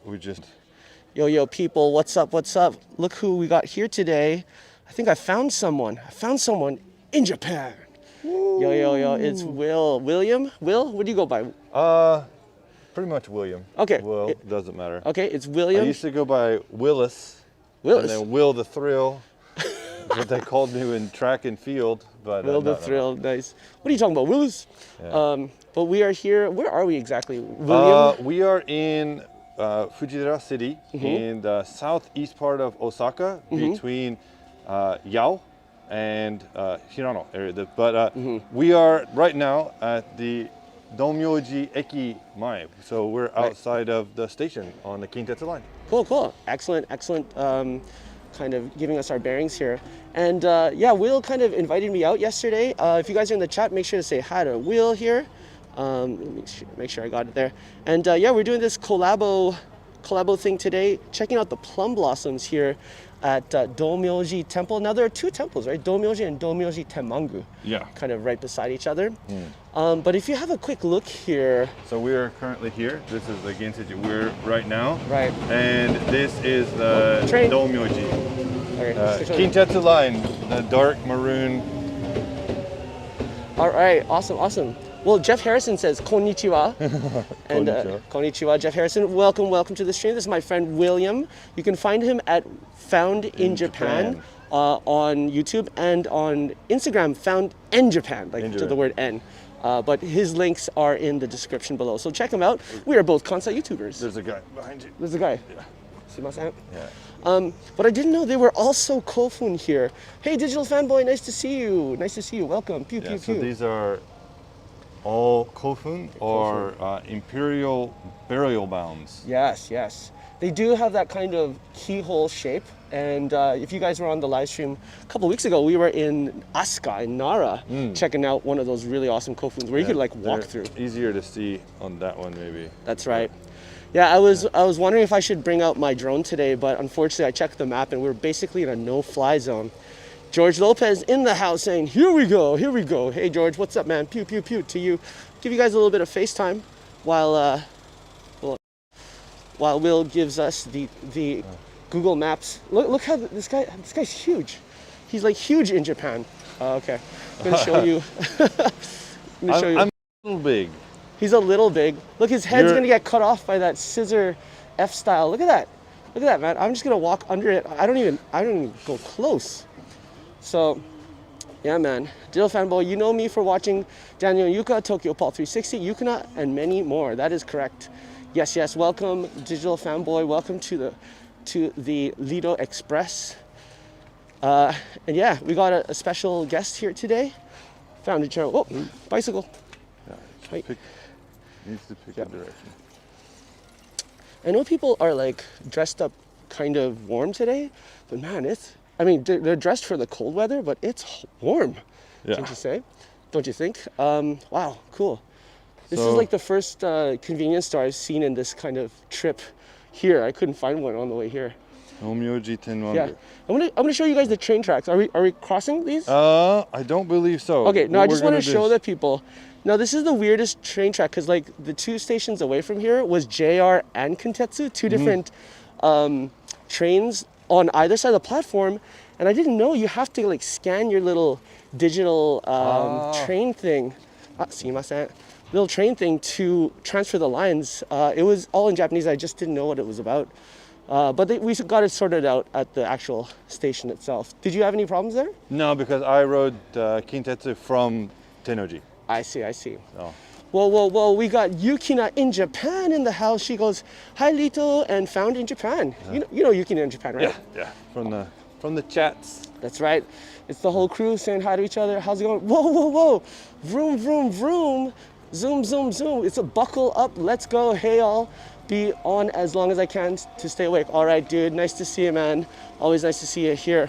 we just... Yo, people, what's up, what's up? Look who we got here today. I think I found someone. In Japan. Woo. Yo, it's William? Will, what do you go by? Pretty much William. Okay. Will, doesn't matter. Okay, it's William. I used to go by Willis. And then Will the Thrill. What they called me in track and field. But, Will the Thrill, nice. What are you talking about, Willis? Yeah. But we are here, where are we exactly? William? We are in Fujidera City, in the southeast part of Osaka, between Yao and Hirano area. But we are right now at the Domyoji Eki Mae. So we're outside of the station on the Kintetsu line. Cool. Excellent. Kind of giving us our bearings here. And yeah, Will kind of invited me out yesterday. If you guys are in the chat, make sure to say hi to Will here. Let me make sure I got it there. And yeah, we're doing this collabo thing today, checking out the plum blossoms here at Domyoji Temple. Now there are two temples, right? Domyoji and Domyoji Tenmangu. Yeah. Kind of right beside each other. But if you have a quick look here. So we are currently here. This is the Ginseiji. We're right now. Right. And this is the Domyoji. Kintetsu line, the dark maroon. All right, awesome. Well, Jeff Harrison says, konnichiwa. And konnichiwa, Jeff Harrison. Welcome to the stream. This is my friend William. You can find him at Found in Japan on YouTube, and on Instagram, Found in Japan, to the word N. But his links are in the description below. So check him out. We are both Kansai YouTubers. There's a guy behind you. There's a guy. Yeah. Sumimasen. Yeah. But I didn't know they were also Kofun here. Hey, Digital Fanboy, nice to see you. Welcome. Pew. So these are all Kofun or imperial burial mounds. Yes. They do have that kind of keyhole shape. And if you guys were on the live stream a couple weeks ago, we were in Asuka, in Nara, checking out one of those really awesome kofuns where you could walk through. Easier to see on that one, maybe. That's right. Yeah, I was wondering if I should bring out my drone today, but unfortunately I checked the map and we're basically in a no-fly zone. George Lopez in the house saying, here we go. Hey George, what's up, man? Pew to you. Give you guys a little bit of FaceTime while Will gives us the Google Maps. Look how this guy's huge. He's like huge in Japan. Okay, I'm gonna show you. I'm a little big. He's a little big. Look, his head's gonna get cut off by that scissor F style. Look at that, man. I'm just gonna walk under it. I don't even go close. So, yeah, man. Digital Fanboy, you know me for watching Daniel and Yuka, Tokyo Paul 360, Yukina, and many more. That is correct. Yes. Welcome, Digital Fanboy. Welcome to the Lito Express. And yeah, we got a special guest here today. Found a chair. Oh, bicycle. Yeah, needs to pick a direction. I know people are dressed up kind of warm today, but man, they're dressed for the cold weather, but it's warm. Yeah. Don't you think? Wow, cool. This is like the first convenience store I've seen in this kind of trip here. I couldn't find one on the way here. Domyoji Tenmangu. Yeah, I'm gonna show you guys the train tracks. Are we crossing these? I don't believe so. Okay, no, I just want to show the people. Now this is the weirdest train track because the two stations away from here was JR and Kintetsu, two different trains on either side of the platform, and I didn't know you have to scan your little digital train thing. Little train thing to transfer the lines. It was all in Japanese. I just didn't know what it was about. But we got it sorted out at the actual station itself. Did you have any problems there? No, because I rode Kintetsu from Tennoji. I see. Oh. Whoa, we got Yukina in Japan in the house. She goes, hi Lito, and Found in Japan. You know Yukina in Japan, right? Yeah. From the chats. That's right. It's the whole crew saying hi to each other. How's it going? Whoa. Vroom. Zoom. It's a buckle up. Let's go. Hey all. Be on as long as I can to stay awake. All right, dude. Nice to see you, man. Always nice to see you here.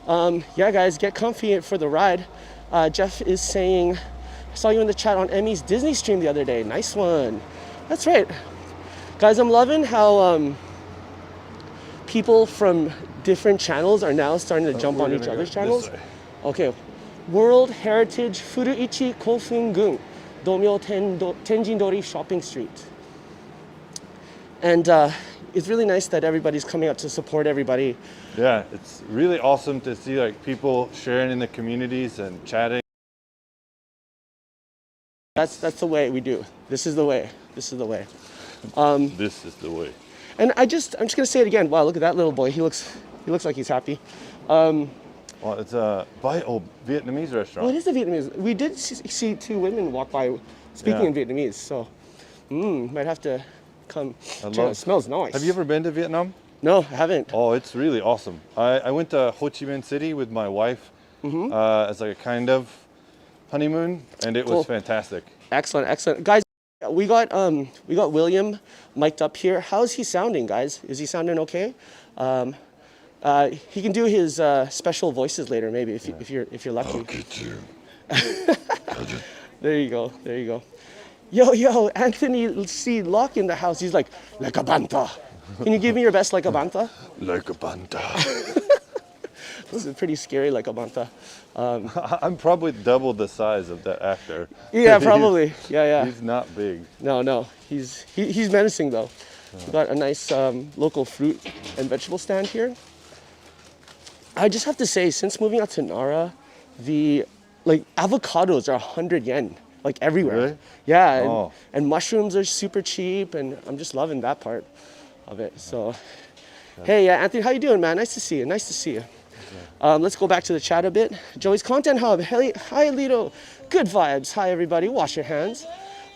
Yeah, guys, get comfy for the ride. Jeff is saying, I saw you in the chat on Emmy's Disney stream the other day. Nice one. That's right. Guys, I'm loving how people from different channels are now starting to jump on each other's channels. Okay. World Heritage Furuichi Kofun-gun, Domyo Tenjin-dori Shopping Street. And it's really nice that everybody's coming out to support everybody. Yeah, it's really awesome to see like people sharing in the communities and chatting. That's the way we do. This is the way. This is the way. This is the way. And I'm just gonna say it again. Wow, look at that little boy. He looks like he's happy. Well, it's a Vietnamese restaurant. Well, it is a Vietnamese. We did see two women walk by speaking in Vietnamese. So, might have to come. It smells nice. Have you ever been to Vietnam? No, I haven't. Oh, it's really awesome. I went to Ho Chi Minh City with my wife as like a kind of honeymoon, and it was fantastic. Excellent, excellent, guys. We got William mic'd up here. How's he sounding, guys? Is he sounding okay? He can do his special voices later, maybe if you're lucky. I'll get you. There you go. There you go. Yo, Anthony C. Locke in the house. He's like a banta. Can you give me your best like a banta? Like a banta. This is pretty scary like a banta. I'm probably double the size of that actor. Yeah, probably. Yeah. He's not big. No. He's menacing though. We got a nice local fruit and vegetable stand here. I just have to say, since moving out to Nara, the avocados are 100 yen, like everywhere. Really? Yeah, and mushrooms are super cheap, and I'm just loving that part of it. So, hey, Anthony, how you doing, man? Nice to see you. Nice to see you. Let's go back to the chat a bit. Joey's Content Hub. Hey, hi, Lito. Good vibes. Hi, everybody. Wash your hands.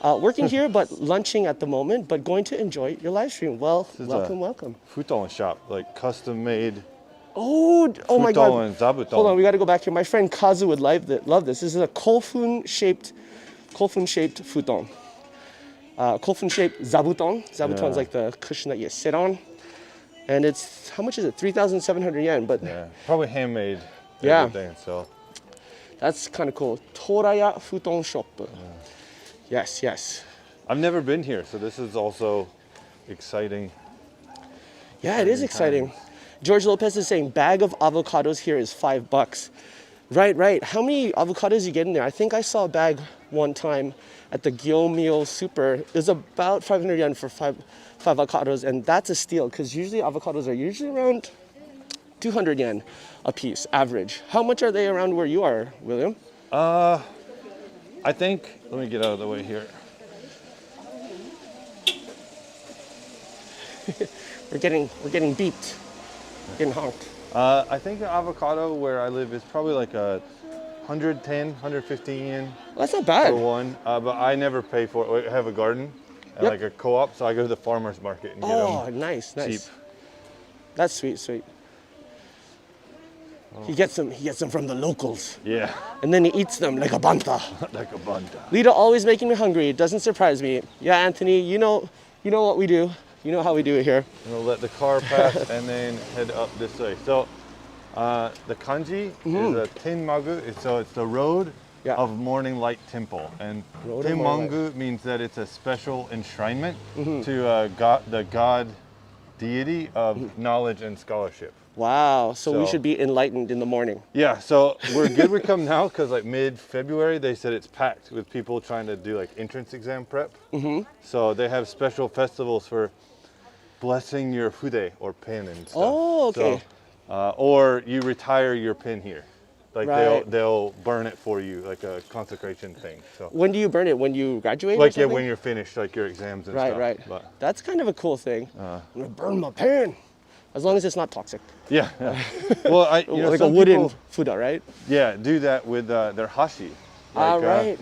Working here, but lunching at the moment, but going to enjoy your live stream. Well, welcome. Futon shop, like custom made. Oh my God. And zabuton. Hold on, we got to go back here. My friend Kazu would love this. This is a kofun-shaped futon. Kofun-shaped zabuton. Zabuton's like the cushion that you sit on. And it's, how much is it? 3,700 yen. But probably handmade. Yeah. Everything, so. That's kind of cool. Toraya Futon Shop. Yes. I've never been here, so this is also exciting. Yeah, it is exciting. George Lopez is saying bag of avocados here is $5. Right. How many avocados you get in there? I think I saw a bag one time at the Gyomyo Super. It was about 500 yen for five avocados, and that's a steal because usually avocados are usually around 200 yen a piece, average. How much are they around where you are, William? I think, let me get out of the way here. We're getting beeped. Getting honked. I think the avocado where I live is probably like a 110, 115 yen. Well, that's not bad. For one, but I never pay for it. I have a garden and like a co-op, so I go to the farmer's market and get them. Oh, nice. Cheap. That's sweet. He gets them from the locals. Yeah. And then he eats them like a banta. Like a banta. Lito always making me hungry. It doesn't surprise me. Yeah, Anthony, you know what we do. You know how we do it here. I'm gonna let the car pass and then head up this way. So the kanji is a tenmagu. So it's the road of Morning Light Temple. And tenmagu means that it's a special enshrinement to the god deity of knowledge and scholarship. Wow, so we should be enlightened in the morning. Yeah, so we're good we come now because like mid-February they said it's packed with people trying to do like entrance exam prep. So they have special festivals for blessing your fude or pen and stuff. Oh, okay. So, or you retire your pen here. Like they'll burn it for you, like a consecration thing. So when do you burn it? When you graduate? Like when you're finished, like your exams and stuff. Right. But, that's kind of a cool thing. I'm gonna burn my pen, as long as it's not toxic. Yeah. Well, like a wooden fuda, right? Yeah, do that with their hashi. Like, right.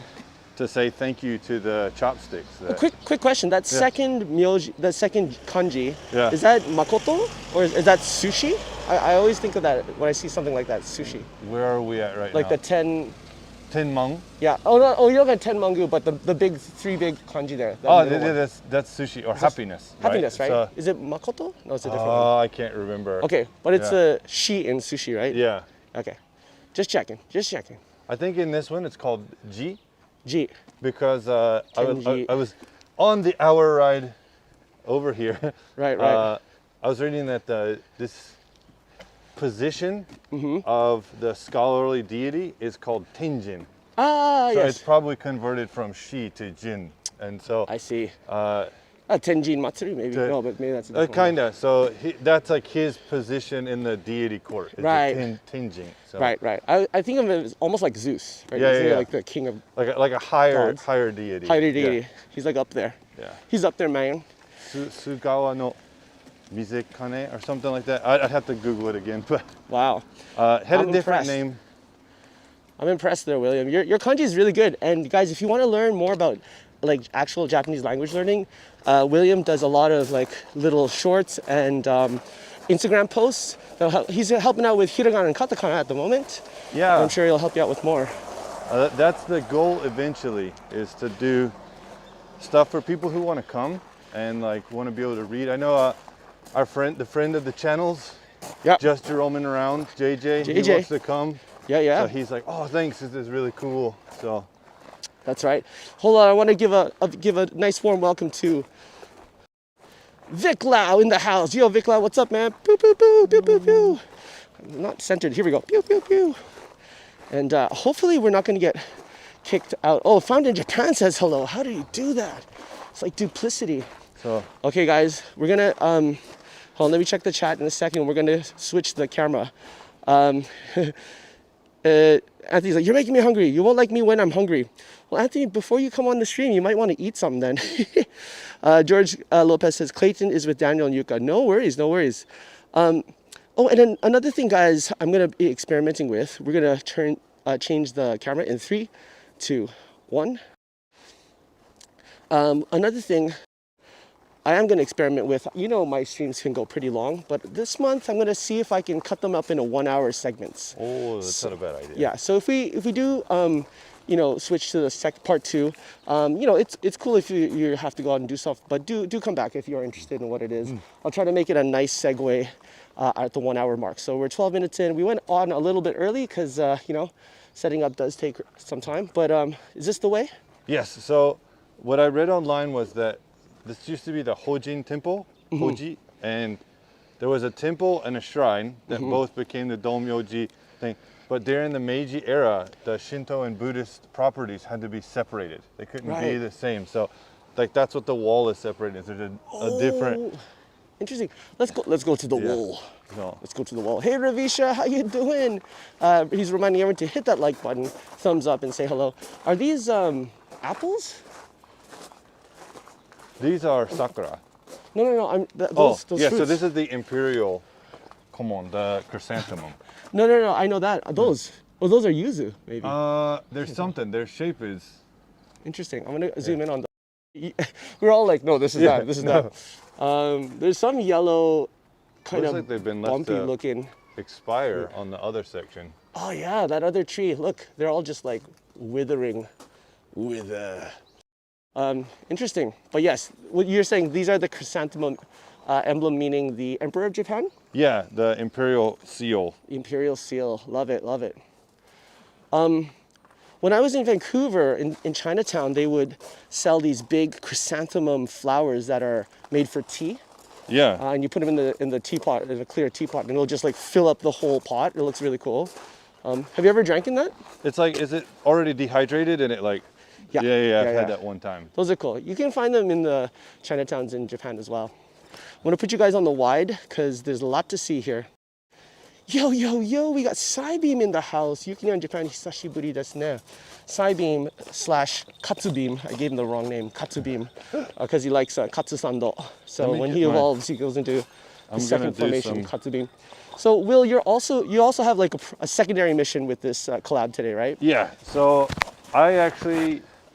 To say thank you to the chopsticks. A quick question. That second kanji, is that makoto or is that sushi? I always think of that when I see something like that, sushi. Where are we at right now? Like the tenmang? Yeah. Oh no. Oh, you're looking at tenmangu, but the three big kanji there. That's sushi or happiness. Happiness, right? So, is it makoto? No, it's a different one. Oh, I can't remember. Okay, but it's a shi in sushi, right? Yeah. Okay. Just checking. I think in this one it's called ji. Ji. Because I was on the hour ride over here. Right. I was reading that this position of the scholarly deity is called tenjin. So it's probably converted from shi to jin, and so I see. Tenjin Matsuri, maybe. No, but maybe that's a different one. Kinda. So that's like his position in the deity court. It's Right. Tenjin. So. Right. I think of it as almost like Zeus, right? Yeah, Isn't he yeah. like the king of Like a higher gods. deity. higher deity. He's like up there. Yeah. He's up there, man. Sugawa no Mizekane or something like that. I'd have to Google it again, but Wow. had I'm a different impressed. name. I'm impressed there, William. Your kanji is really good. And guys, if you want to learn more about like actual Japanese language learning, William does a lot of like little shorts and Instagram posts. He's helping out with hiragana and katakana at the moment. Yeah. I'm sure he'll help you out with more. That's the goal eventually, is to do stuff for people who want to come and like want to be able to read. I know the friend of the channels, Yeah. just roaming around, JJ. He JJ. wants to come. Yeah. So he's like, oh, thanks, this is really cool. So That's right. Hold on, I want to give a nice warm welcome to Vic Lau in the house. Yo, Vic Lau, what's up, man? Pew, pew, pew, pew, pew, pew. Not centered. Here we go. Pew, pew, pew. And hopefully we're not going to get kicked out. Oh, Found in Japan says hello. How do you do that? It's like duplicity. so Okay, guys, we're going to, hold on, let me check the chat in a second. We're going to switch the camera. Anthony's like, you're making me hungry. You won't like me when I'm hungry. Well, Anthony, before you come on the stream, you might want to eat something then. George Lopez says, Clayton is with Daniel and Yuka. No worries, no worries. Oh, and then another thing, guys, I'm going to be experimenting with. We're going to change the camera in 3, 2, 1. Another thing I am going to experiment with, you know, my streams can go pretty long, but this month I'm going to see if I can cut them up into 1-hour segments. oh, that's not a bad idea. Yeah, so if we do, you know, switch to the part 2, you know, it's cool if you have to go out and do stuff, but do come back if you're interested in what it is. I'll try to make it a nice segue at the 1-hour mark. So we're 12 minutes in. We went on a little bit early because, you know, setting up does take some time, but is this the way? Yes. So what I read online was that this used to be the Hojin temple, Hoji, and there was a temple and a shrine that both became the Domyoji thing. But during the Meiji era, the Shinto and Buddhist properties had to be separated. They couldn't be Right. the same. So, like, that's what the wall is separated. There's a different. Interesting. Let's go to the wall. No. Let's go to the wall. Hey Ravisha, how you doing? He's reminding everyone to hit that like button, thumbs up, and say hello. Are these apples? These are sakura. No. Those yeah. fruits. So this is the imperial. Come on, the chrysanthemum. No. I know that. Those. Oh, those are yuzu, maybe. There's something. Their shape is. Interesting. I'm gonna zoom in on the. We're all like, no, this is that. This is that. There's some yellow, kind Looks of like they've been left bumpy to looking. expire on the other section. Oh yeah, that other tree. Look, they're all just like withering. Interesting. But yes, what you're saying, these are the chrysanthemum emblem, meaning the Emperor of Japan? Yeah, the imperial seal. Imperial seal. Love it, love it. When I was in Vancouver, in Chinatown, they would sell these big chrysanthemum flowers that are made for tea. Yeah. And you put them in the teapot, in a clear teapot, and it'll just like fill up the whole pot. It looks really cool. Have you ever drank in that? It's like, is it already dehydrated and it like? Yeah. I've had that one time. Those are cool. You can find them in the Chinatowns in Japan as well. I'm gonna put you guys on the wide because there's a lot to see here. Yo, we got Cybeam in the house. Yuki in Japan, hisashiburi desu ne. Cybeam / Katsubeam. I gave him the wrong name, Katsubeam, because he likes Katsusando. So when he evolves, he goes into the second formation, Katsubeam. So Will, you also have like a secondary mission with this collab today, right? Yeah. So I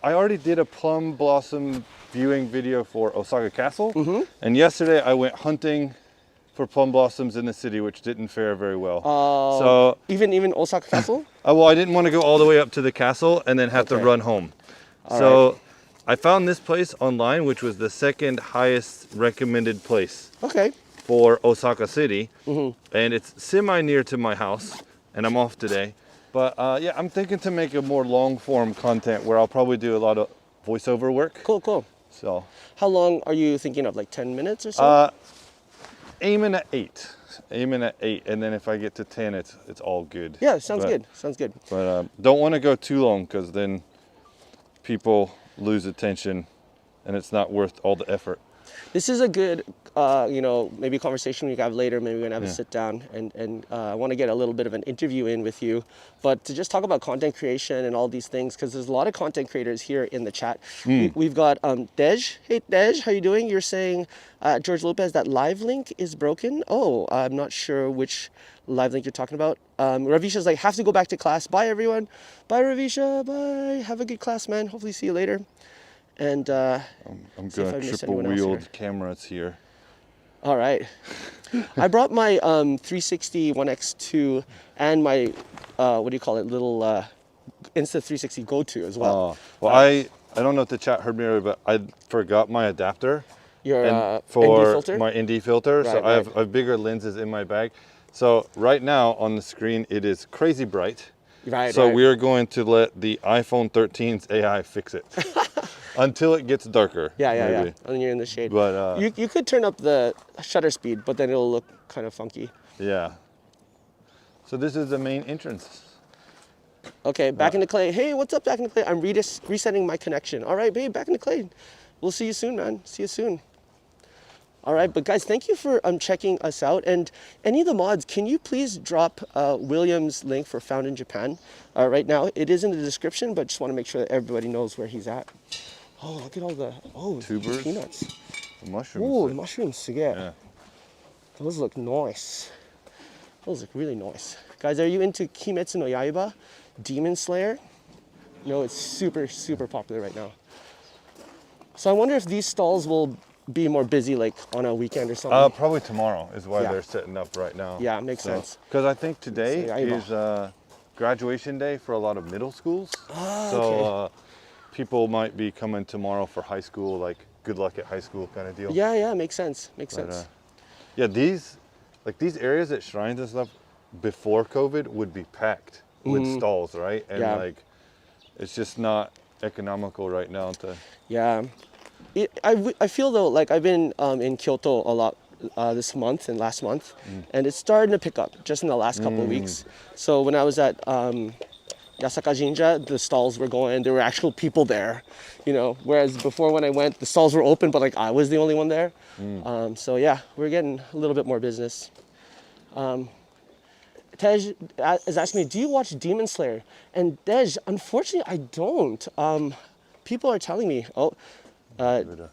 already did a plum blossom viewing video for Osaka Castle, and yesterday I went hunting for plum blossoms in the city, which didn't fare very well. So even Osaka Castle? well, I didn't want to go all the way up to the castle and then have to run home. So I found this place online, which was the second highest recommended place for Osaka City, and it's semi near to my house, and I'm off today. But yeah, I'm thinking to make a more long form content where I'll probably do a lot of voiceover work. Cool. So how long are you thinking of? Like 10 minutes or so? Aiming at 8, and then if I get to 10, it's all good. Yeah, sounds good. But don't want to go too long because then people lose attention, and it's not worth all the effort. This is a good, maybe conversation we can have later. Maybe we're gonna have a sit down, and I want to get a little bit of an interview in with you, but to just talk about content creation and all these things, because there's a lot of content creators here in the chat. We've got Dej. Hey Dej, how you doing? You're saying, George Lopez, that live link is broken. Oh, I'm not sure which live link you're talking about. Ravisha's like, have to go back to class. Bye everyone. Bye Ravisha. Bye. Have a good class, man. Hopefully see you later. And I'm gonna triple wheeled cameras here. All right. I brought my 360 One X2 and my little Insta360 Go-To as well. Well, I don't know if the chat heard me earlier, but I forgot my adapter. Your ND for filter? my ND filter. Right, so I have bigger lenses in my bag. So right now on the screen it is crazy bright. Right. So we are going to let the iPhone 13's AI fix it. Until it gets darker. Yeah. And then you're in the shade. But you could turn up the shutter speed, but then it'll look kind of funky. Yeah. So this is the main entrance. Okay, back in the clay. Hey, what's up, back in the clay? I'm resetting my connection. All right, babe, back in the clay. We'll see you soon, man. See you soon. All right, but guys, thank you for checking us out. And any of the mods, can you please drop William's link for Found in Japan right now? It is in the description, but just want to make sure that everybody knows where he's at. Oh, look at all the tubers, peanuts. The mushrooms. Oh, the mushrooms, yeah. Those look nice. Those look really nice. Guys, are you into Kimetsu no Yaiba? Demon Slayer? No, it's super, super popular right now. So I wonder if these stalls will be more busy like on a weekend or something. Probably tomorrow is why they're setting up right now. Yeah, makes sense. Because I think today is graduation day for a lot of middle schools. So people might be coming tomorrow for high school, like good luck at high school kind of deal. Yeah, makes sense. Makes sense. Yeah, these areas at shrines and stuff before COVID would be packed with stalls, right? And like, it's just not economical right now to. Yeah, I feel though like I've been in Kyoto a lot this month and last month, and it's starting to pick up just in the last couple of weeks. So when I was at Yasaka Jinja, the stalls were going, there were actual people there, whereas before when I went, the stalls were open, but like I was the only one there. So yeah, we're getting a little bit more business. Tej is asking me, do you watch Demon Slayer? And Tej, unfortunately, I don't. People are telling me,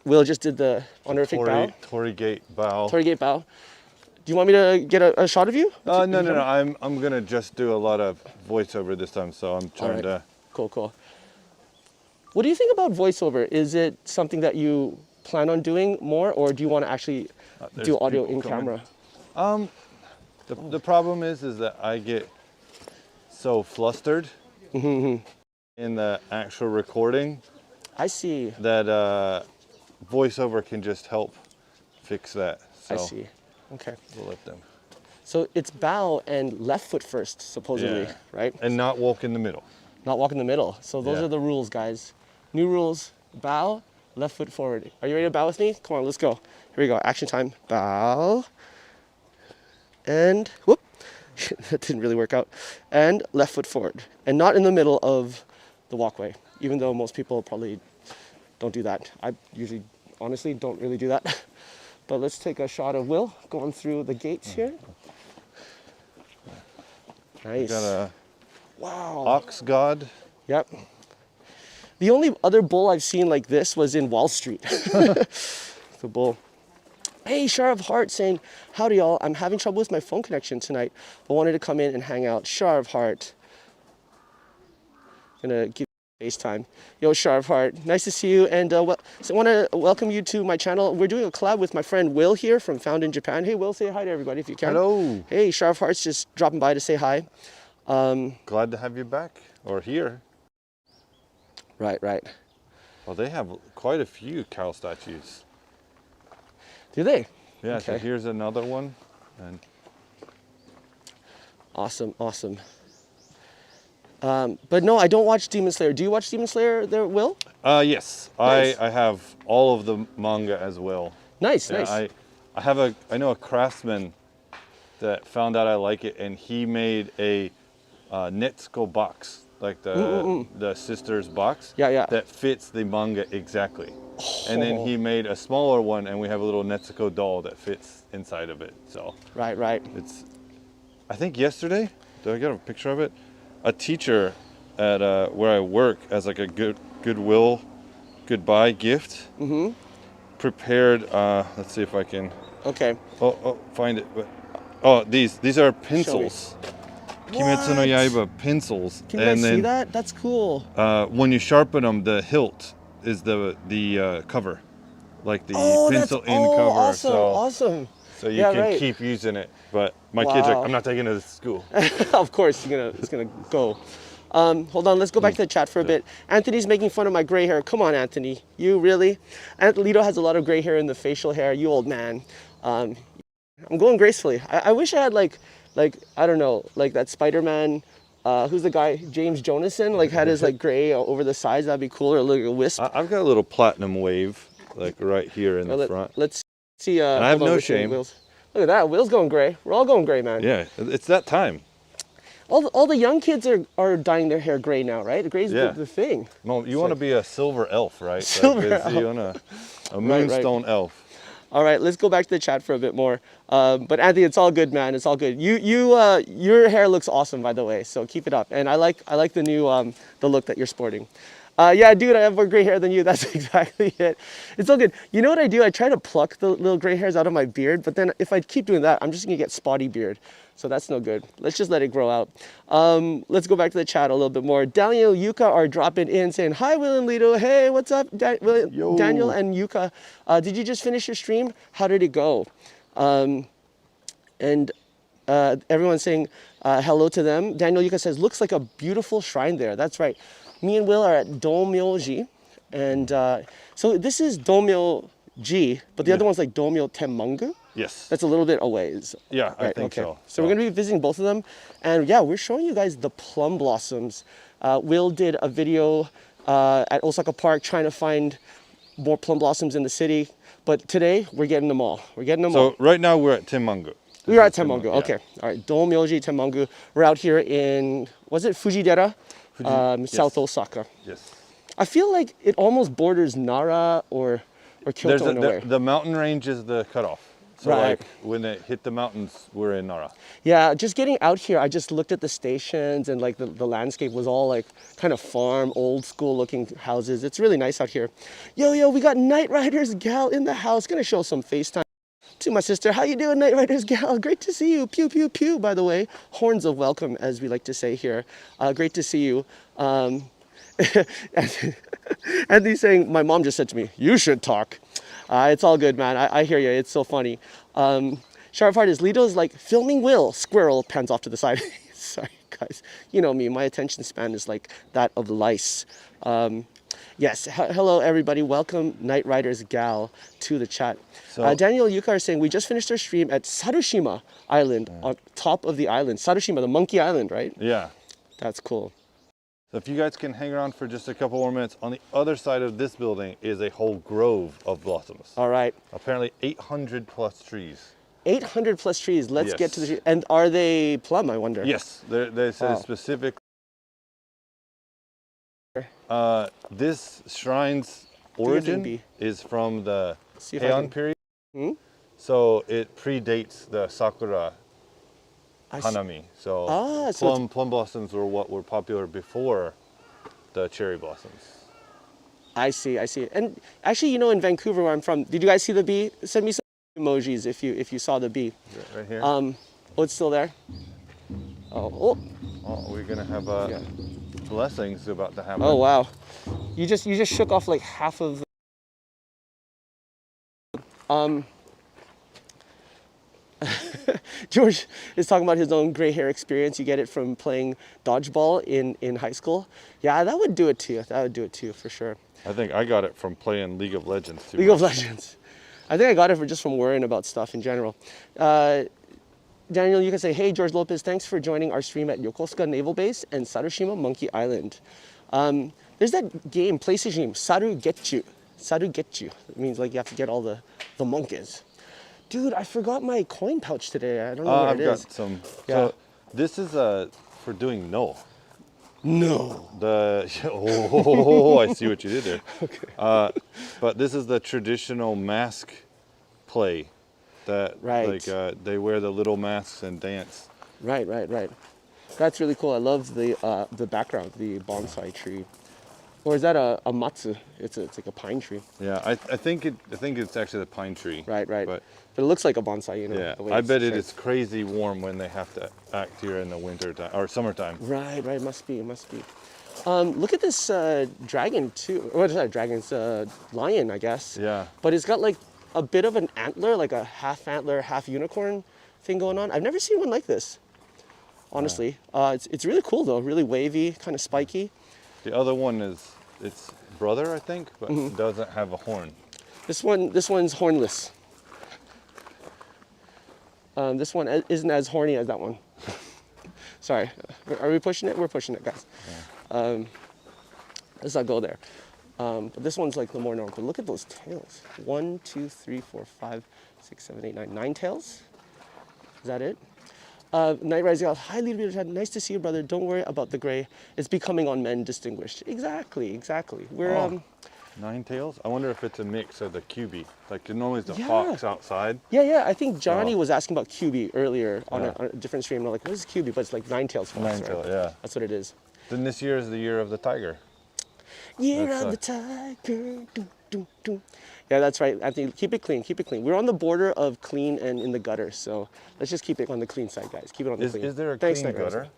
Will just did the honorific bow. Torii Gate bow. Torii Gate bow. Do you want me to get a shot of you? No. I'm gonna just do a lot of voiceover this time, so I'm trying to. Cool. What do you think about voiceover? Is it something that you plan on doing more, or do you want to actually do audio in camera? The problem is that I get so flustered in the actual recording. I see. That voiceover can just help fix that. So I see. Okay. We'll let them. So it's bow and left foot first, supposedly, right? And not walk in the middle. Not walk in the middle. So those are the rules, guys. New rules: bow, left foot forward. Are you ready to bow with me? Come on, let's go. Here we go. Action time. Bow. And whoop. That didn't really work out. And left foot forward. And not in the middle of the walkway, even though most people probably don't do that. I usually, honestly, don't really do that. But let's take a shot of Will going through the gates here. Nice. We got a ox god. Yep. The only other bull I've seen like this was in Wall Street. The bull. Hey, Shar of Heart saying, howdy y'all, I'm having trouble with my phone connection tonight, but wanted to come in and hang out. Shar of Heart. Gonna give you FaceTime. Yo, Shar of Heart, nice to see you, and so I want to welcome you to my channel. We're doing a collab with my friend Will here from Found in Japan. Hey, Will, say hi to everybody if you can. Hello. Hey, Shar of Heart's just dropping by to say hi. Glad to have you back, or here. Right. Well, they have quite a few cow statues. Do they? Yeah, okay. So here's another one. And Awesome. But no, I don't watch Demon Slayer. Do you watch Demon Slayer there, Will? Yes. Nice. I have all of the manga as well. Nice. I know a craftsman that found out I like it, and he made a Netsuko box like the sister's box. Yeah, yeah. That fits the manga exactly. And then he made a smaller one, and we have a little Netsuko doll that fits inside of it. So Right. it's, I think yesterday, did I get a picture of it? A teacher at where I work as like a goodwill goodbye gift prepared. Let's see if I can. Okay. Oh, find it. Oh, these are Show me. pencils. Kimetsu no What? Yaiba pencils. Can you guys see that? That's cool. When you sharpen them, the hilt is the cover, like the pencil in cover. Awesome, so awesome. so you can keep using it. But my kid's like, I'm not taking it to school. Of course, it's gonna go. Hold on, let's go back to the chat for a bit. Anthony's making fun of my gray hair. Come on, Anthony. You really? And Lito has a lot of gray hair in the facial hair. You old man. I'm going gracefully. I wish I had like I don't know, like that Spider-Man. Who's the guy? James Jonathan. Like had his like gray over the sides. That'd be cool. Or like a wisp. I've got a little platinum wave, like right here in the front. Let's see. And I have no shame. Wheels. Look at that. Will's going gray. We're all going gray, man. Yeah, it's that time. All the young kids are dyeing their hair gray now, right? Gray's the thing. No, you want to be a silver elf, right? Silver elf. You want a moonstone elf. All right, let's go back to the chat for a bit more. But Anthony, it's all good, man. It's all good. Your hair looks awesome, by the way. So keep it up. And I like the new the look that you're sporting. Yeah, dude, I have more gray hair than you. That's exactly it. It's all good. You know what I do? I try to pluck the little gray hairs out of my beard, but then if I keep doing that, I'm just gonna get spotty beard. So that's no good. Let's just let it grow out. Let's go back to the chat a little bit more. Daniel, Yuka are dropping in saying, hi, Will and Lito. Hey, what's up, Daniel and Yuka? Did you just finish your stream? How did it go? And everyone's saying hello to them. Daniel Yuka says, looks like a beautiful shrine there. That's right. Me and Will are at Domyoji. And so this is Domyoji, but the other one's like Domyo Tenmangu. Yes. That's a little bit away. Yeah, I think so. So we're going to be visiting both of them. And yeah, we're showing you guys the plum blossoms. Will did a video at Osaka Park trying to find more plum blossoms in the city. But today, we're getting them all. We're getting them all. So right now, we're at Tenmangu. We are at Tenmangu. Okay. All right. Domyoji, Tenmangu. We're out here in, was it Fujidera? South Osaka. Yes. I feel like it almost borders Nara or Kyoto in a way. The mountain range is the cutoff. So Right. like when it hit the mountains, we're in Nara. Yeah, just getting out here, I just looked at the stations and like the landscape was all like kind of farm, old school looking houses. It's really nice out here. Yo, we got Night Riders Gal in the house. Gonna show some FaceTime to my sister. How you doing, Night Riders Gal? Great to see you. Pew, pew, pew, by the way. Horns of welcome, as we like to say here. Great to see you. Anthony's saying, my mom just said to me, you should talk. It's all good, man. I hear you. It's so funny. Sharp Heart is Lito's like filming Will. Squirrel pans off to the side. Sorry, guys. You know me. My attention span is like that of lice. Yes. Hello, everybody. Welcome, Night Riders Gal, to the chat. So, Daniel Yuka are saying we just finished our stream at Sarushima Island, on top of the island. Sarushima, the monkey island, right? Yeah. That's cool. So if you guys can hang around for just a couple more minutes, on the other side of this building is a whole grove of blossoms. All right. Apparently 800 plus trees. 800 plus trees. Let's get to the tree. And are they plum, I wonder? Yes, they say specific. This shrine's origin is from the Heian period. So it predates the Sakura Hanami. So plum blossoms were what were popular before the cherry blossoms. I see. And actually, you know, in Vancouver, where I'm from, did you guys see the bee? Send me some emojis if you saw the bee. Right here. Oh, it's still there. Oh, we're gonna have blessings about to happen. oh wow! You just shook off like half of. George is talking about his own gray hair experience. You get it from playing dodgeball in high school. Yeah, that would do it to you. That would do it to you for sure. I think I got it from playing League of Legends too. League of Legends. I think I got it just from worrying about stuff in general. Daniel, you can say, hey, George Lopez, thanks for joining our stream at Yokosuka Naval Base and Sarushima Monkey Island. There's that game, PlayStation game, Sarugetsu. Sarugetsu. It means like you have to get all the monkeys. Dude, I forgot my coin pouch today. I don't know where it is. I've got some. Yeah. So this is for doing no. No. I see what you did there. Okay. But this is the traditional mask play that Right. they wear the little masks and dance. Right, right, right. That's really cool. I love the background, the bonsai tree. Or is that a matsu? It's like a pine tree. Yeah, I think it's actually the pine tree. Right, right. But But it looks like a bonsai, you know. yeah, The way I it's bet it shaped. is crazy warm when they have to act here in the winter time or summertime. Right, right. Must be, must be. Look at this dragon too. What is that? Dragon? It's a lion, I guess. Yeah. But it's got like a bit of an antler, like a half antler, half unicorn thing going on. I've never seen one like this, honestly. It's really cool though. Really wavy, kind of spiky. The other one is its brother, I think, but Mm-hmm. doesn't have a horn. This one's hornless. This one isn't as horny as that one. Sorry. Are we pushing it? We're pushing it, guys. Let's not go there. But this one's like the more normal. But look at those tails. 1, 2, 3, 4, 5, 6, 7, 8, 9. 9 tails? Is that it? Night Rising out. Hi, Lito. Nice to see you, brother. Don't worry about the gray. It's becoming on men distinguished. Exactly, exactly. We're 9 tails? I wonder if it's a mix of the QB. Like normally it's the Yeah. fox outside. yeah. I think Johnny Oh. was asking about QB earlier on, Yeah. on a different stream. And I'm like, what is QB? But it's like 9 tails fox. 9 right? tail, yeah. That's what it is. Then this year is the year of the tiger. Year That's of the tiger. Doo, doo, doo. Yeah, that's right. Anthony, keep it clean. Keep it clean. We're on the border of clean and in the gutter, so let's just keep it on the clean side, guys. Keep it on the clean. Is there a Thanks, clean Night Rising. gutter?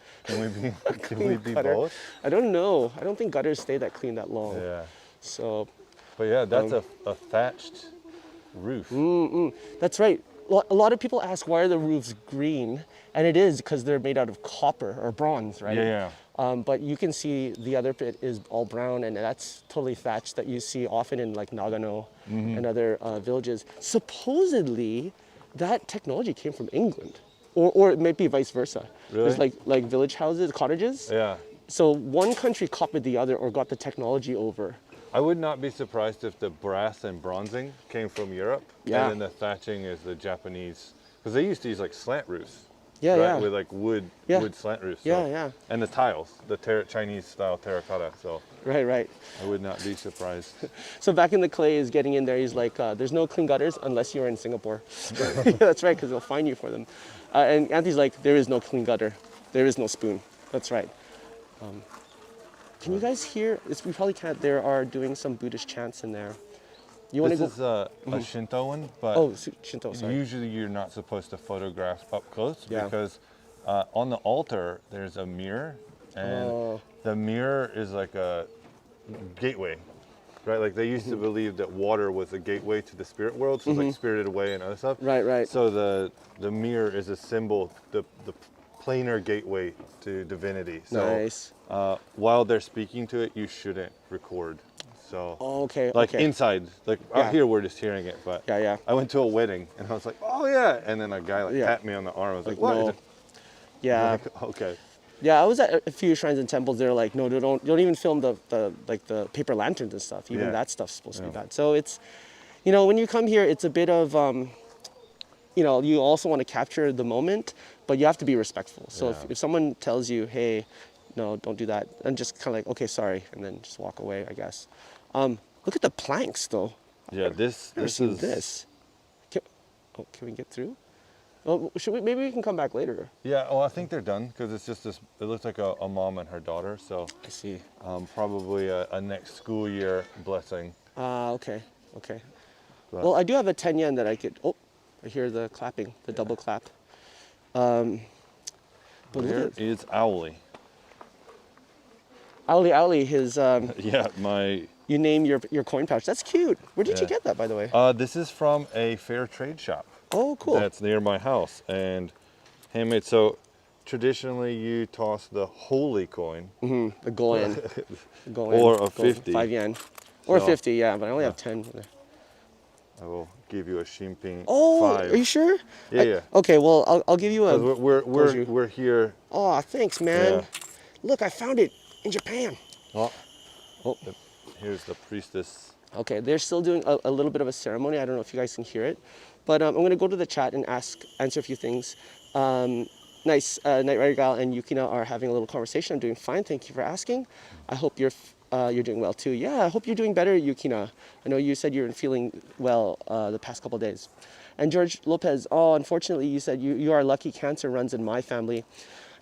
Can we be Clean gutter. both? I don't know. I don't think gutters stay that clean that long. Yeah. So But yeah, that's a thatched roof. that's right. A lot of people ask why are the roofs green, and it is because they're made out of copper or bronze, right? Yeah. But you can see the other bit is all brown, and that's totally thatched that you see often in like Nagano and other villages. Supposedly, that technology came from England, or it might be vice versa. Really? There's like village houses, cottages. Yeah. So one country copied the other or got the technology over. I would not be surprised if the brass and bronzing came from Europe. Yeah. And then the thatching is the Japanese. Because they used to use like slant roofs. Yeah, right? yeah. With like wood slant roofs. Yeah, yeah. And the tiles, the Chinese style terracotta. So Right, right. I would not be surprised. So back in the clay is getting in there. He's like, there's no clean gutters unless you're in Singapore. Yeah, that's right, because they'll fine you for them. And Anthony's like, there is no clean gutter. There is no spoon. That's right. Can you guys hear? We probably can't. There are doing some Buddhist chants in there. You want to This go? is a Shinto one, but Oh, Shinto, sorry. usually you're not supposed to photograph up close Yeah. because on the altar there's a mirror, and Oh. the mirror is like a gateway, right? Like they used to believe that water was a gateway to the spirit world, so it's like spirited away and other stuff. Right, right. So the mirror is a symbol, the planar gateway to divinity. So Nice. while they're speaking to it, you shouldn't record. So Oh, okay. like okay. inside, like Yeah. out here we're just hearing it, but Yeah, yeah. I went to a wedding and I was like, oh yeah, and then a guy like Yeah. tapped me on the arm. I was like, Like, what? no. Yeah. Like, okay. Yeah, I was at a few shrines and temples. They're like, no, don't even film the paper lanterns and stuff. Even Yeah. that stuff's supposed to be Yeah. bad. So it's, when you come here, it's a bit of, you also want to capture the moment, but you have to be respectful. So Yeah. if someone tells you, hey, no, don't do that, and just kind of like, okay, sorry, and then just walk away, I guess. Look at the planks, though. Yeah, this I've never seen is this. Can we get through? Oh, maybe we can come back later. Yeah, well, I think they're done because it's just this. It looks like a mom and her daughter, so I see. probably a next school year blessing. Okay. But- Well, I do have a 10 yen that I could. Oh, I hear the clapping, the double clap. But look Where at is Owly? Owly, his. Yeah, my. You name your coin pouch. That's cute. Where did you Yeah. get that, by the way? This is from a fair trade shop. Oh, cool. That's near my house and handmade. So traditionally, you toss the holy coin. The Goen. Or a 50. 5 yen. Or So- 50, yeah, but I only have 10. I will give you a Shimping Oh, 5. are you sure? Yeah, yeah. Okay, well, I'll give you 'Cause a. we're we're here. Oh, thanks, man. Yeah. Look, I found it in Japan. Oh, Oh. here's the priestess. Okay, they're still doing a little bit of a ceremony. I don't know if you guys can hear it, but I'm going to go to the chat and answer a few things. Nice. Night Rider Gal and Yukina are having a little conversation. I'm doing fine. Thank you for asking. I hope you're doing well too. Yeah, I hope you're doing better, Yukina. I know you said you're feeling well the past couple days. And George Lopez, oh, unfortunately, you said you are lucky. Cancer runs in my family.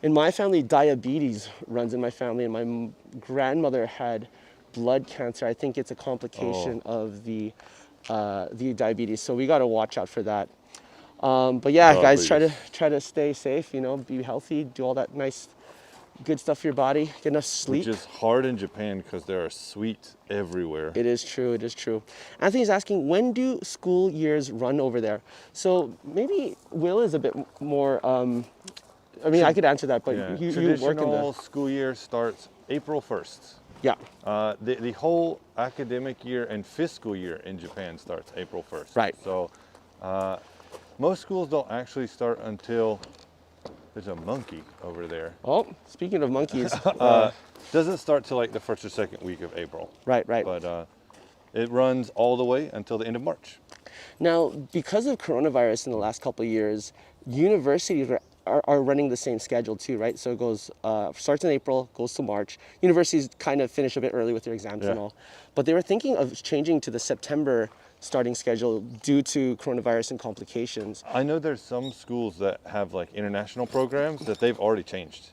In my family, diabetes runs in my family, and my grandmother had blood cancer. I think it's a complication of the diabetes, so we got to watch out for that. But yeah, guys, try to stay safe. You know, be healthy, do all that nice, good stuff for your body. Get enough sleep. Which is hard in Japan because there are sweets everywhere. It is true. It is true. Anthony's asking, when do school years run over there? So maybe Will is a bit more. I mean, I could answer that, but you work in the school year starts April 1st. Yeah. The whole academic year and fiscal year in Japan starts April 1st. Right. So most schools don't actually start until there's a monkey over there. Oh, speaking of monkeys. Doesn't start till like the first or second week of April. Right. But it runs all the way until the end of March. Now, because of coronavirus in the last couple of years, universities are running the same schedule too, right? So it goes starts in April, goes to March. Universities kind of finish a bit early with their exams and all, but they were thinking of changing to the September starting schedule due to coronavirus and complications. I know there's some schools that have like international programs that they've already changed.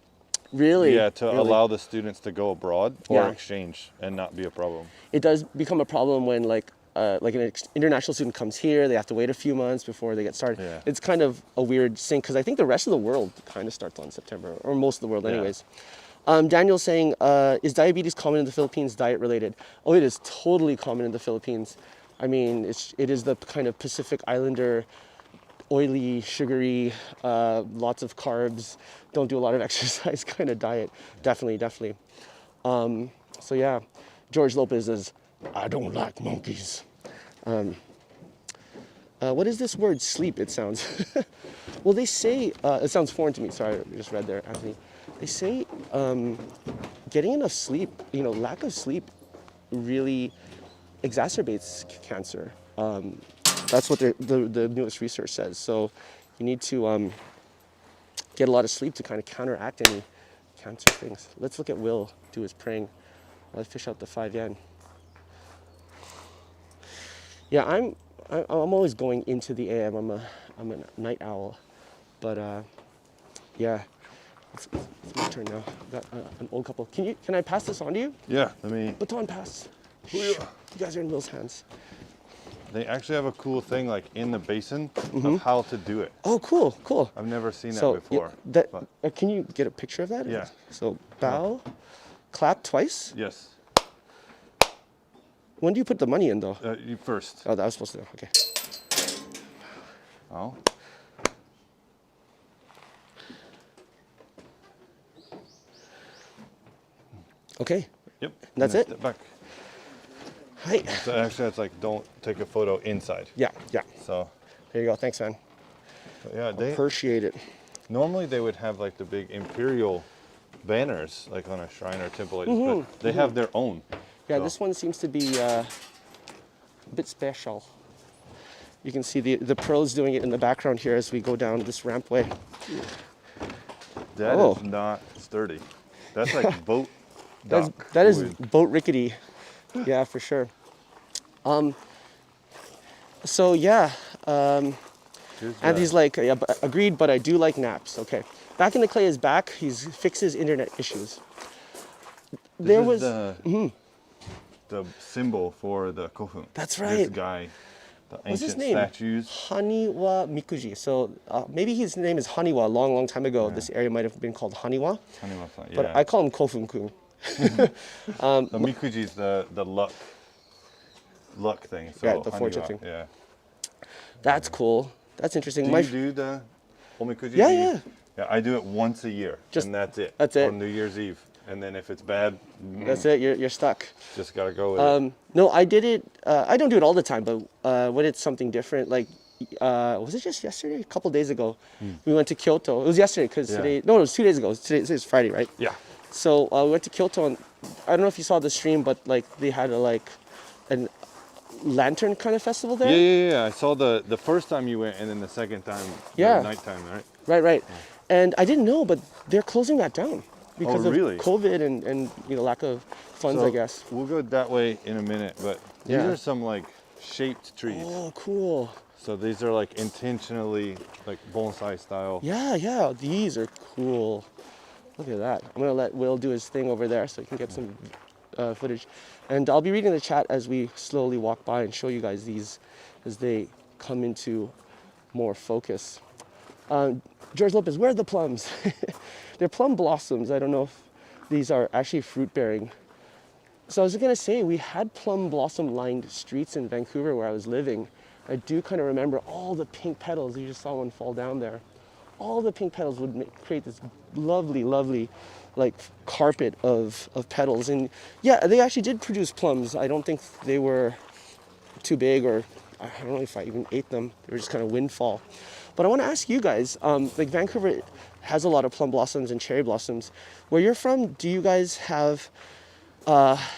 Really? Yeah, to really? allow the students to go abroad for Yeah. exchange and not be a problem. It does become a problem when like an international student comes here, they have to wait a few months before they get started. Yeah. It's kind of a weird thing because I think the rest of the world kind of starts on September, or most of the world anyways. Daniel's saying, is diabetes common in the Philippines, diet related? Oh, it is totally common in the Philippines. I mean, it is the kind of Pacific Islander, oily, sugary, lots of carbs, don't do a lot of exercise kind of diet. Definitely. So yeah, George Lopez says, I don't like monkeys. What is this word, sleep, it sounds? Well, they say, it sounds foreign to me, sorry, I just read there, Anthony. They say getting enough sleep, lack of sleep really exacerbates cancer. That's what the newest research says. So you need to get a lot of sleep to kind of counteract any cancer things. Let's look at Will do his praying while I fish out the 5 yen. Yeah, I'm always going into the AM. I'm a night owl, but yeah, it's my turn now. Got an old couple. Can I pass this on to you? Yeah, let me. Baton pass. You guys are in Will's hands. They actually have a cool thing like in the basin of how to do it. Oh, cool. I've never seen that before. Can you get a picture of that? Yeah. So bow, clap twice. Yes. When do you put the money in though? You first. Oh, that was supposed to. Okay. Oh. Okay. Yep. That's it? Step back. Hi. So actually, it's like don't take a photo inside. Yeah. So. There you go. Thanks, man. Yeah, Appreciate it. Normally they would have like the big imperial banners like on a shrine or temple, but they have their own. Yeah, So. this one seems to be a bit special. You can see the pros doing it in the background here as we go down this rampway. That is not sturdy. That's like boat dock. That is boat rickety. Yeah, for sure. So yeah, and he's like, yeah, agreed, but I do like naps. Okay, Back in the Clay is back. He's fixed his internet issues. There was the symbol for the kofun. That's right. This guy, the What's his ancient name? statues. Haniwa Mikuji. So maybe his name is Haniwa. A long time ago, this area might have been called Haniwa. Haniwa-san, yeah. But I call him Kofun-kun. The mikuji is the luck thing. So Yeah, the fortune Haniwa, thing. Yeah. That's cool. That's interesting. Do you do the omikuji? Yeah. Yeah, I do it once a year, Just- and that's it. that's it. On New Year's Eve, and then if it's bad, That's it. You're stuck. just gotta go with it. No, I did it. I don't do it all the time, but when it's something different, like was it just yesterday? A couple days ago, we went to Kyoto. It was yesterday because today. No, it was 2 days ago. Today's Friday, right? Yeah. So we went to Kyoto, and I don't know if you saw the stream, but like they had an lantern kind of festival there. Yeah. I saw the first time you went, and then the second time, Yeah. the nighttime, right? Right. And I didn't know, but they're closing that down because really? of COVID and lack of funds, So I guess. we'll go that way in a minute, but these Yeah. are some like shaped trees. Oh, cool. So these are like intentionally like bonsai style. Yeah, these are cool. Look at that. I'm gonna let Will do his thing over there so he can get some footage. And I'll be reading the chat as we slowly walk by and show you guys these as they come into more focus. George Lopez, where are the plums? They're plum blossoms. I don't know if these are actually fruit bearing. So I was gonna say, we had plum blossom lined streets in Vancouver where I was living. I do kind of remember all the pink petals. You just saw one fall down there. All the pink petals would create this lovely, lovely like carpet of petals. And yeah, they actually did produce plums. I don't think they were too big, or I don't know if I even ate them. They were just kind of windfall. But I want to ask you guys, like Vancouver has a lot of plum blossoms and cherry blossoms. Where you're from, do you guys have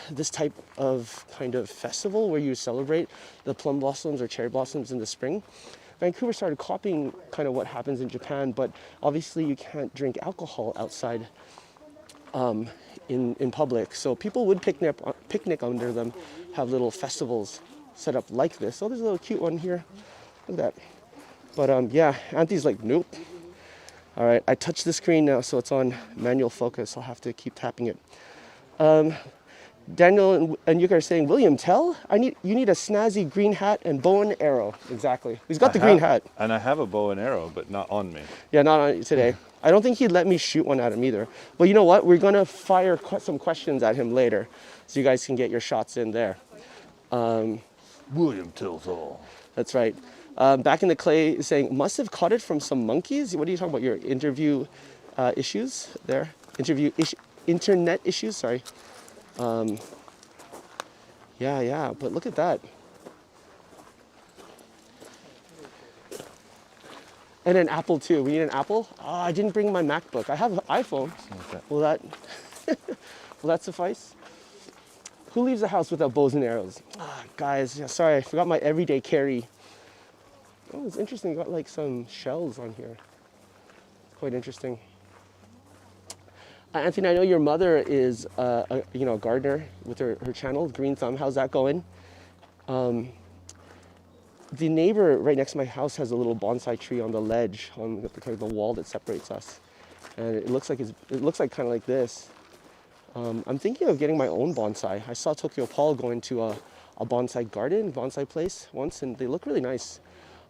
this type of kind of festival where you celebrate the plum blossoms or cherry blossoms in the spring? Vancouver started copying kind of what happens in Japan, but obviously you can't drink alcohol outside in public. So people would picnic under them, have little festivals set up like this. Oh, there's a little cute one here. Look at that. But yeah, Auntie's like, nope. All right, I touched the screen now, so it's on manual focus. I'll have to keep tapping it. Daniel and Yuka are saying, William, you need a snazzy green hat and bow and arrow. Exactly. He's got the green hat. And I have a bow and arrow, but not on me. Yeah, not on today. I don't think he'd let me shoot one at him either. But you know what? We're going to fire some questions at him later, so you guys can get your shots in there. William tells all. That's right. Back in the clay is saying, must have caught it from some monkeys. What are you talking about? Your interview issues there? Internet issues, sorry. Yeah, but look at that. And an apple too. We need an apple. Oh, I didn't bring my MacBook. I have an iPhone. Okay. Will that suffice? Who leaves the house without bows and arrows? Guys, yeah, sorry, I forgot my everyday carry. Oh, it's interesting. Got like some shells on here. It's quite interesting. Anthony, I know your mother is a gardener with her channel, Green Thumb. How's that going? The neighbor right next to my house has a little bonsai tree on the ledge, on the wall that separates us, and it looks like kind of like this. I'm thinking of getting my own bonsai. I saw Tokyo Paul going to a bonsai garden, bonsai place once, and they look really nice.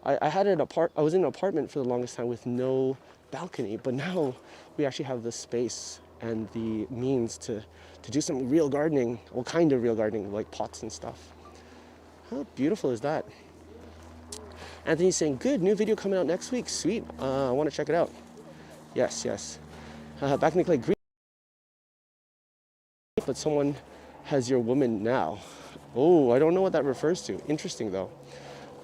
I was in an apartment for the longest time with no balcony, but now we actually have the space and the means to do some real gardening, well, kind of real gardening, like pots and stuff. How beautiful is that? Anthony's saying, good, new video coming out next week. Sweet, I want to check it out. Yes. Back in the clay, green, but someone has your woman now. Oh, I don't know what that refers to. Interesting though.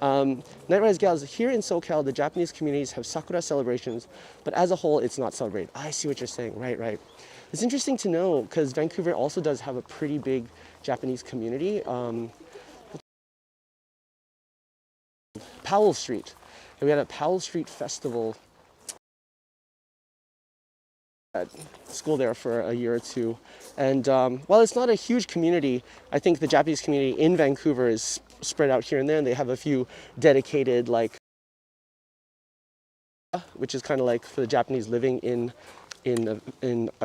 Nightrise Gals, here in SoCal, the Japanese communities have Sakura celebrations, but as a whole, it's not celebrated. I see what you're saying, right. It's interesting to know, because Vancouver also does have a pretty big Japanese community. Powell Street. And we had a Powell Street festival at school there for a year or two. And while it's not a huge community, I think the Japanese community in Vancouver is spread out here and there, and they have a few dedicated, like, which is kind of like for the Japanese living in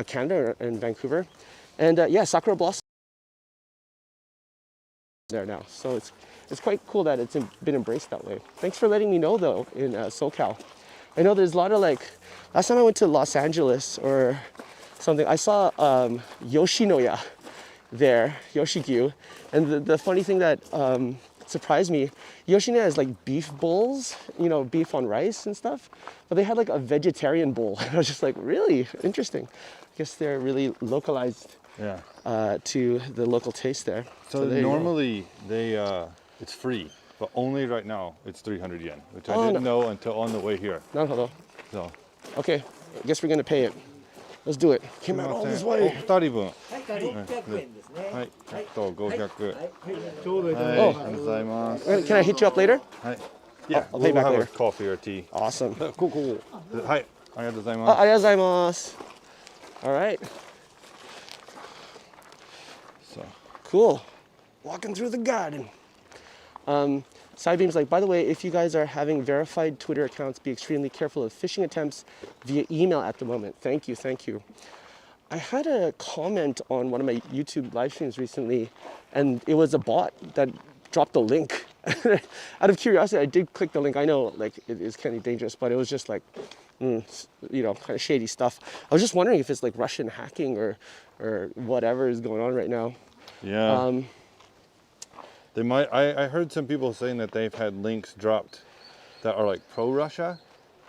Canada or in Vancouver. And yeah, Sakura blossom there now. So it's quite cool that it's been embraced that way. Thanks for letting me know though in SoCal. I know there's a lot of, like, last time I went to Los Angeles or something, I saw Yoshinoya there, Yoshigyu. And the funny thing that surprised me, Yoshinoya has like beef bowls, beef on rice and stuff, but they had like a vegetarian bowl. I was just like, really interesting. I guess they're really localized to the local taste there. So normally it's free, but only right now it's 300 yen, which I didn't know until on the way here. So. Okay, I guess we're gonna pay it. Let's do it. Came out all this way. 2人分。はい、500。ちょうどいい。ありがとうございます。Can I hit you up later? Yeah, I'll pay back have later. a coffee or tea. Awesome. Cool. はい、Arigatou gozaimasu. Arigatou gozaimasu. All right. So, Cool. Walking through the garden. Sidebeam's like, by the way, if you guys are having verified Twitter accounts, be extremely careful of phishing attempts via email at the moment. Thank you, thank you. I had a comment on one of my YouTube live streams recently, and it was a bot that dropped a link. Out of curiosity, I did click the link. I know, like, it is kind of dangerous, but it was just like, you know, kind of shady stuff. I was just wondering if it's like Russian hacking or whatever is going on right now. yeah. They might. I heard some people saying that they've had links dropped that are like pro-Russia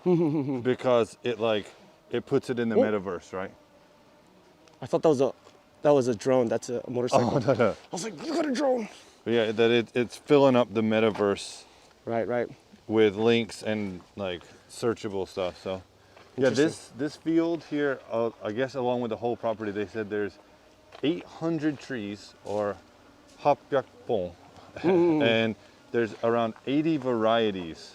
because it puts it in the metaverse, right? I thought that was a drone. That's a motorcycle. Oh, no. I was like, you got a drone. But yeah, that it's filling up the metaverse. Right. With links and like searchable stuff. So yeah, this field here, I guess along with the whole property, they said there's 800 trees or 800 pon, and there's around 80 varieties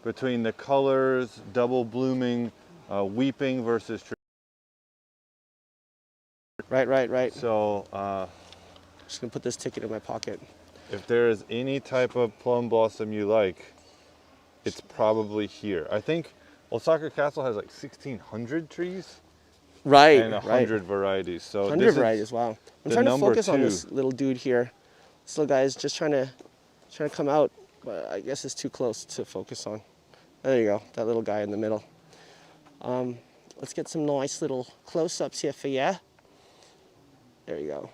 between the colors, double blooming, weeping versus tree. Right. So Just gonna put this ticket in my pocket. if there is any type of plum blossom you like, it's probably here. I think Osaka Castle has like 1,600 trees. Right. And 100 varieties. So 100 varieties. Wow. I'm trying to focus on this little dude here. This little guy is just trying to come out, but I guess it's too close to focus on. There you go. That little guy in the middle. Let's get some nice little close-ups here for you. There you go.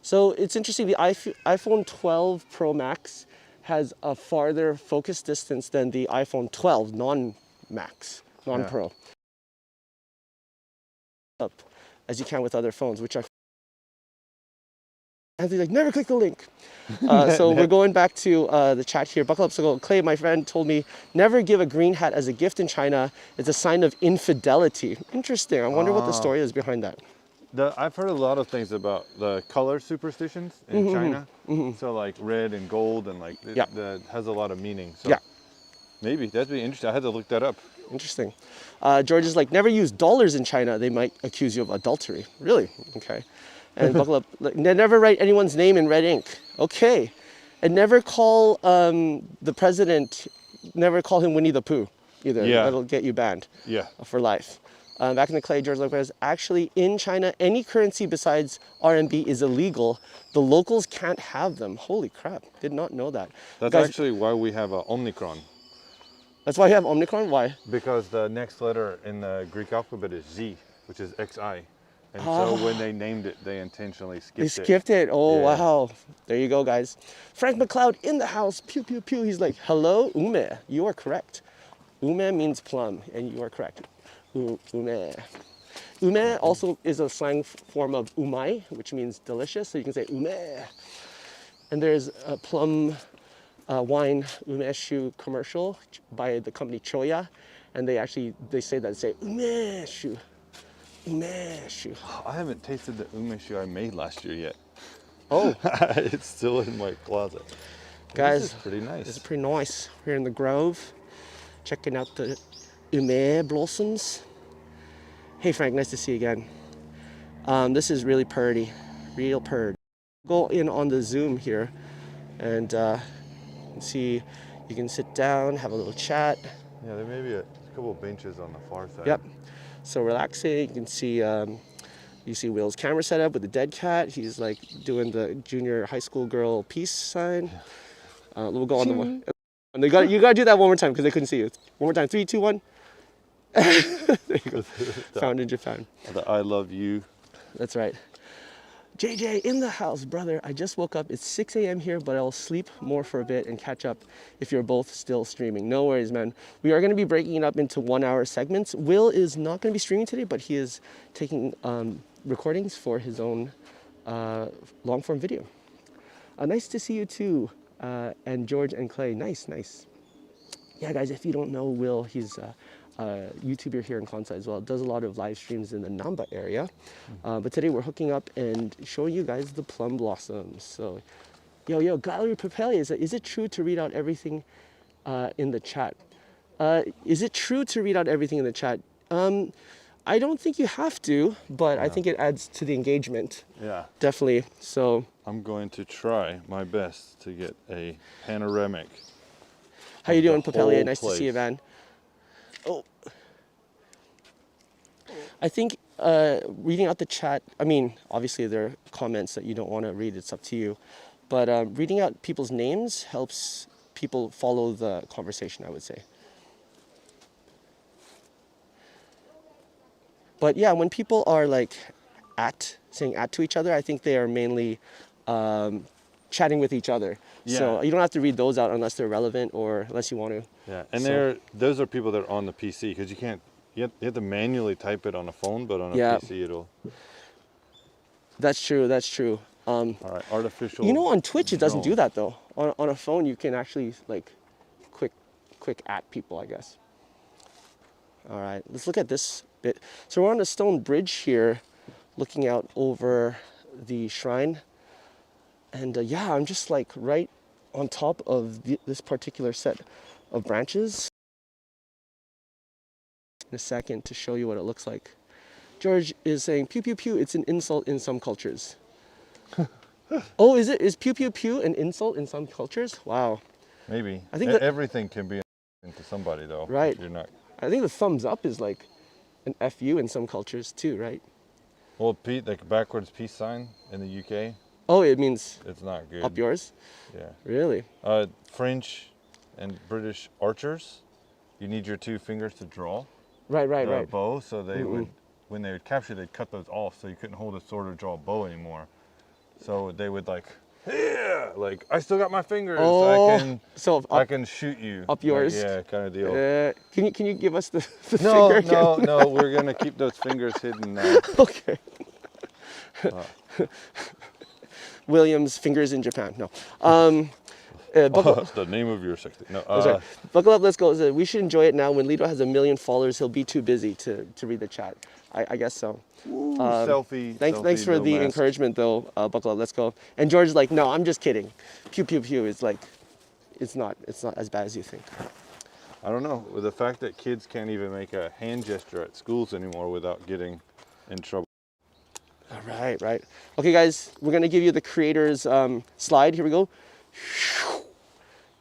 So it's interesting. The iPhone 12 Pro Max has a farther focus distance than the iPhone 12 non-Max, non-Pro. Up as you can with other phones, which are. Anthony's like, never click the link. So we're going back to the chat here. Buckle up, so Clay, my friend, told me never give a green hat as a gift in China. It's a sign of infidelity. Interesting. I wonder what the story is behind that. I've heard a lot of things about the color superstitions in China. So like red and gold and like that has a lot of meaning. So maybe that'd be interesting. I had to look that up. Interesting. George is like, never use dollars in China. They might accuse you of adultery. Really? Okay. And buckle up. Like, never write anyone's name in red ink. Okay. And never call the president, never call him Winnie the Pooh either. Yeah. That'll get you banned for life. Back in the Clay, George Lopez, actually in China, any currency besides RMB is illegal. The locals can't have them. Holy crap. Did not know that. That's Guys, actually why we have Omicron. That's why you have Omicron? Why? Because the next letter in the Greek alphabet is Z, which is XI. And so when they named it, they intentionally skipped it. They skipped it. Oh, wow. There you go, guys. Frank McLeod in the house. Pew, pew, pew. He's like, hello, ume. You are correct. Ume means plum, and you are correct. Ume. Ume also is a slang form of umai, which means delicious. So you can say ume. And there's a plum wine umeshu commercial by the company Choya. And they say that, say umeshu. Umeshu. I haven't tasted the umeshu I made last year yet. Oh. It's still in my closet. Guys, this is pretty nice. This is pretty nice. We're here in the Grove, checking out the ume blossoms. Hey Frank, nice to see you again. This is really purdy, real purd. Go in on the Zoom here, and see. You can sit down, have a little chat. Yeah, there may be a couple of benches on the far side. Yep. So relaxing. You can see. You see Will's camera setup with the dead cat. He's like doing the junior high school girl peace sign. We'll go on the one. And you gotta do that one more time because they couldn't see you. One more time. 3, 2, 1. There you go. Found in Japan. The I love you. That's right. JJ in the house, brother. I just woke up. It's 6 a.m. here, but I'll sleep more for a bit and catch up if you're both still streaming. No worries, man. We are going to be breaking it up into 1-hour segments. Will is not going to be streaming today, but he is taking recordings for his own long-form video. Nice to see you too. And George and Clay. Nice. Yeah, guys, if you don't know Will, he's YouTuber here in Kansai as well. Does a lot of live streams in the Namba area. But today we're hooking up and showing you guys the plum blossoms. So, yo, Gallery Propellia, is it true to read out everything in the chat? Is it true to read out everything in the chat? I don't think you have to, but I think it adds to the engagement. Yeah. Definitely. So, I'm going to try my best to get a panoramic. how you of the doing, Papelia? whole Nice to see you, place. man. Oh, I think reading out the chat, I mean, obviously there are comments that you don't want to read, it's up to you. But reading out people's names helps people follow the conversation, I would say. But yeah, when people are like saying at to each other, I think they are mainly chatting with each other. So Yeah. you don't have to read those out unless they're relevant or unless you want to. Yeah, and So- those are people that are on the PC because you have to manually type it on a phone, but on a Yeah. PC it'll. That's true, that's true. All right, artificial. You know, on Twitch it doesn't do drone. that though. On a phone you can actually like quick at people, I guess. All right, let's look at this bit. So we're on a stone bridge here, looking out over the shrine. And yeah, I'm just like right on top of this particular set of branches. In a second to show you what it looks like. George is saying, pew pew pew, it's an insult in some cultures. Oh, is it? Is pew pew pew an insult in some cultures? Wow. Maybe. I think that- everything can be into somebody though. if Right. You're not. I think the thumbs up is like an FU in some cultures too, right? Well, Pete, like backwards peace sign in the UK, Oh, it means it's not good. up yours? Yeah. Really? French and British archers, you need your two fingers to draw Right, the bow, so they would, when they would capture, they'd cut those off, so you couldn't hold a sword or draw a bow anymore. So they would like, yeah, like I still got my fingers. Oh, so I up, can shoot you. up yours? Like, yeah, kind of deal. can you give us the No, finger again? no, we're gonna keep those fingers hidden now. Okay. William's fingers in Japan. No. Buckle, The name of your section. No, that's right. Buckle up, let's go. We should enjoy it now. When Lito has 1 million followers, he'll be too busy to read the chat. I guess so. selfie. Thanks selfie, for no the mask. encouragement, though. Buckle up, let's go. And George is like, no, I'm just kidding. Pew pew pew is like, it's not as bad as you think. I don't know. With the fact that kids can't even make a hand gesture at schools anymore without getting in trouble. All right, right. Okay, guys, we're gonna give you the creator's slide. Here we go.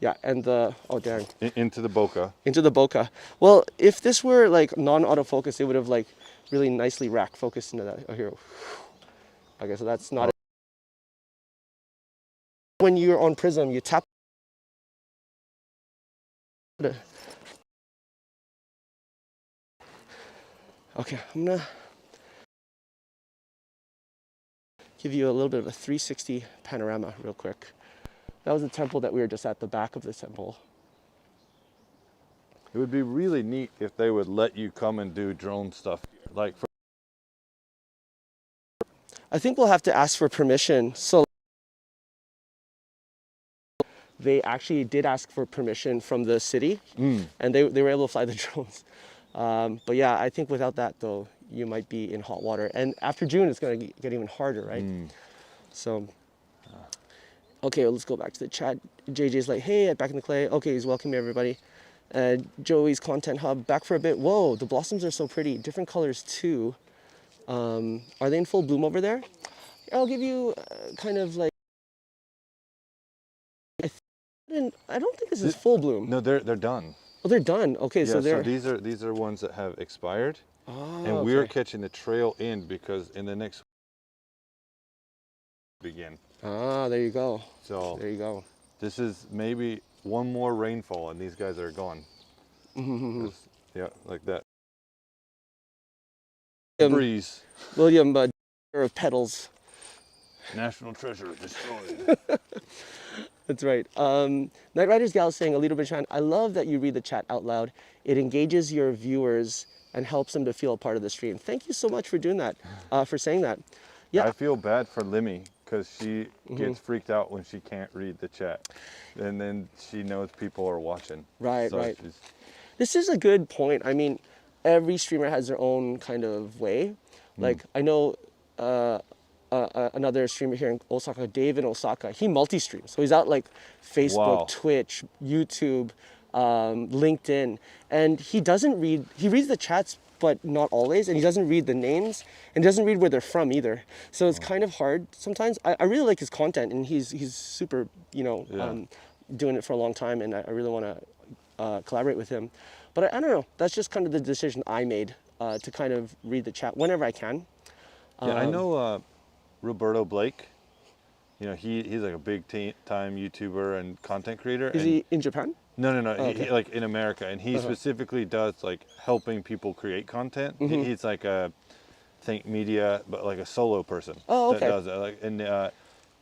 Yeah, and the oh dang, Into the bokeh. into the bokeh. Well, if this were like non-autofocus, it would have like really nicely rack focused into that. Oh, here. Okay, so that's not. When you're on Prism, you tap. Okay, I'm gonna give you a little bit of a 360 panorama real quick. That was the temple that we were just at, the back of the temple. It would be really neat if they would let you come and do drone stuff. Like, for, I think we'll have to ask for permission. So they actually did ask for permission from the city, and they were able to fly the drones. But yeah, I think without that though, you might be in hot water. And after June, it's gonna get even harder, right? So, okay, well, let's go back to the chat. JJ's like, hey, back in the clay. Okay, he's welcoming everybody. Joey's Content Hub, back for a bit. Whoa, the blossoms are so pretty. Different colors too. Are they in full bloom over there? I'll give you kind of like, I don't think this is full bloom. no, they're done. Oh, they're done. Okay, Yeah, so they're. these are ones that have expired, Oh, and we're okay. catching the trail end because in the next begin. Ah, there you go. So There you go. this is maybe one more rainfall and these guys are gone. 'Cause, yeah, like that. Breeze. William, of petals. National treasure destroyed. That's right. Night Riders Gal is saying, Alito Bichan, I love that you read the chat out loud. It engages your viewers and helps them to feel a part of the stream. Thank you so much for doing that, for saying that. Yeah. I feel bad for Limmy because she gets freaked out when she can't read the chat. And then she knows people are watching. Right, So right. she's- This is a good point. I mean, every streamer has their own kind of way. Like, I know another streamer here in Osaka, Dave in Osaka, he multi-streams. So he's out like Facebook, Wow. Twitch, YouTube, LinkedIn, and he doesn't read. He reads the chats, but not always, and he doesn't read the names, and doesn't read where they're from either. So it's kind of hard sometimes. I really like his content, and he's super, doing it for a long time, and I really want to collaborate with him. But I don't know. That's just kind of the decision I made to kind of read the chat whenever I can. Yeah, I know Roberto Blake. He's like a big time YouTuber and content creator. Is he in Japan? No. Oh, he okay. like in America, and he specifically does like helping people create content. He's like a think media, but like a solo person Oh, okay. that does it. Like, and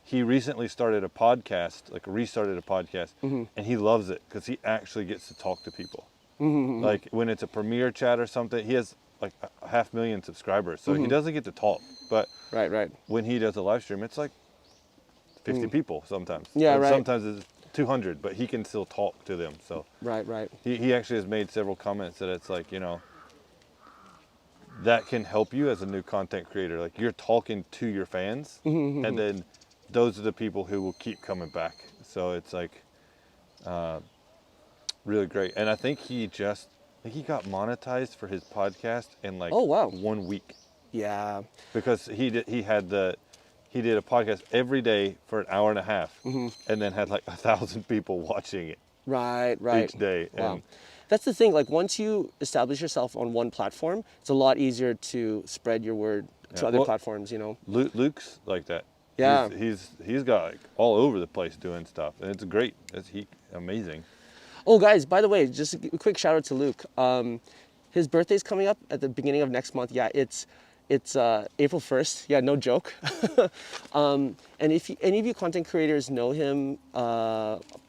he recently started a podcast, like restarted a podcast, and he loves it because he actually gets to talk to people. Like when it's a premiere chat or something, he has like 500,000 subscribers, so he doesn't get to talk. But Right. when he does a live stream, it's like 50 people sometimes. Yeah, And right. sometimes it's 200, but he can still talk to them. So Right. he actually has made several comments that it's like, that can help you as a new content creator. Like you're talking to your fans, and then those are the people who will keep coming back. So it's like really great. And I think he got monetized for his podcast in like Oh, wow. 1 week, Yeah. because he did a podcast every day for an hour and a half, and then had like 1,000 people watching it Right. each day. Wow. And That's the thing. Like once you establish yourself on one platform, it's a lot easier to spread your word to Yeah. other Well, platforms. Luke's like that. Yeah. He's got like all over the place doing stuff, and it's great. Amazing. Oh, guys, by the way, just a quick shout out to Luke. His birthday's coming up at the beginning of next month. Yeah, it's April 1st. Yeah, no joke. And if any of you content creators know him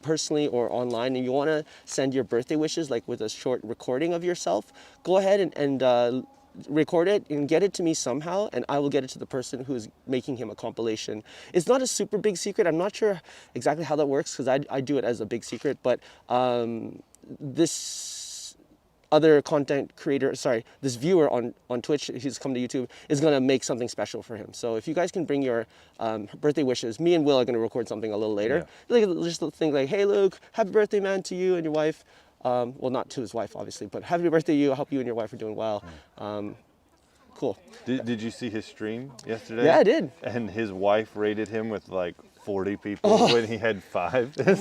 personally or online, and you want to send your birthday wishes, like with a short recording of yourself, go ahead and record it and get it to me somehow, and I will get it to the person who's making him a compilation. It's not a super big secret. I'm not sure exactly how that works because I do it as a big secret, but this other content creator, this viewer on Twitch, he's come to YouTube, is gonna make something special for him. So if you guys can bring your birthday wishes, me and Will are gonna record something a little later. Like just a thing like, hey Luke, happy birthday man to you and your wife. Well, not to his wife, obviously, but happy birthday to you. I hope you and your wife are doing well. Cool. Did you see his stream yesterday? Yeah, I did. And his wife rated him with like 40 people when he had 5. Yeah,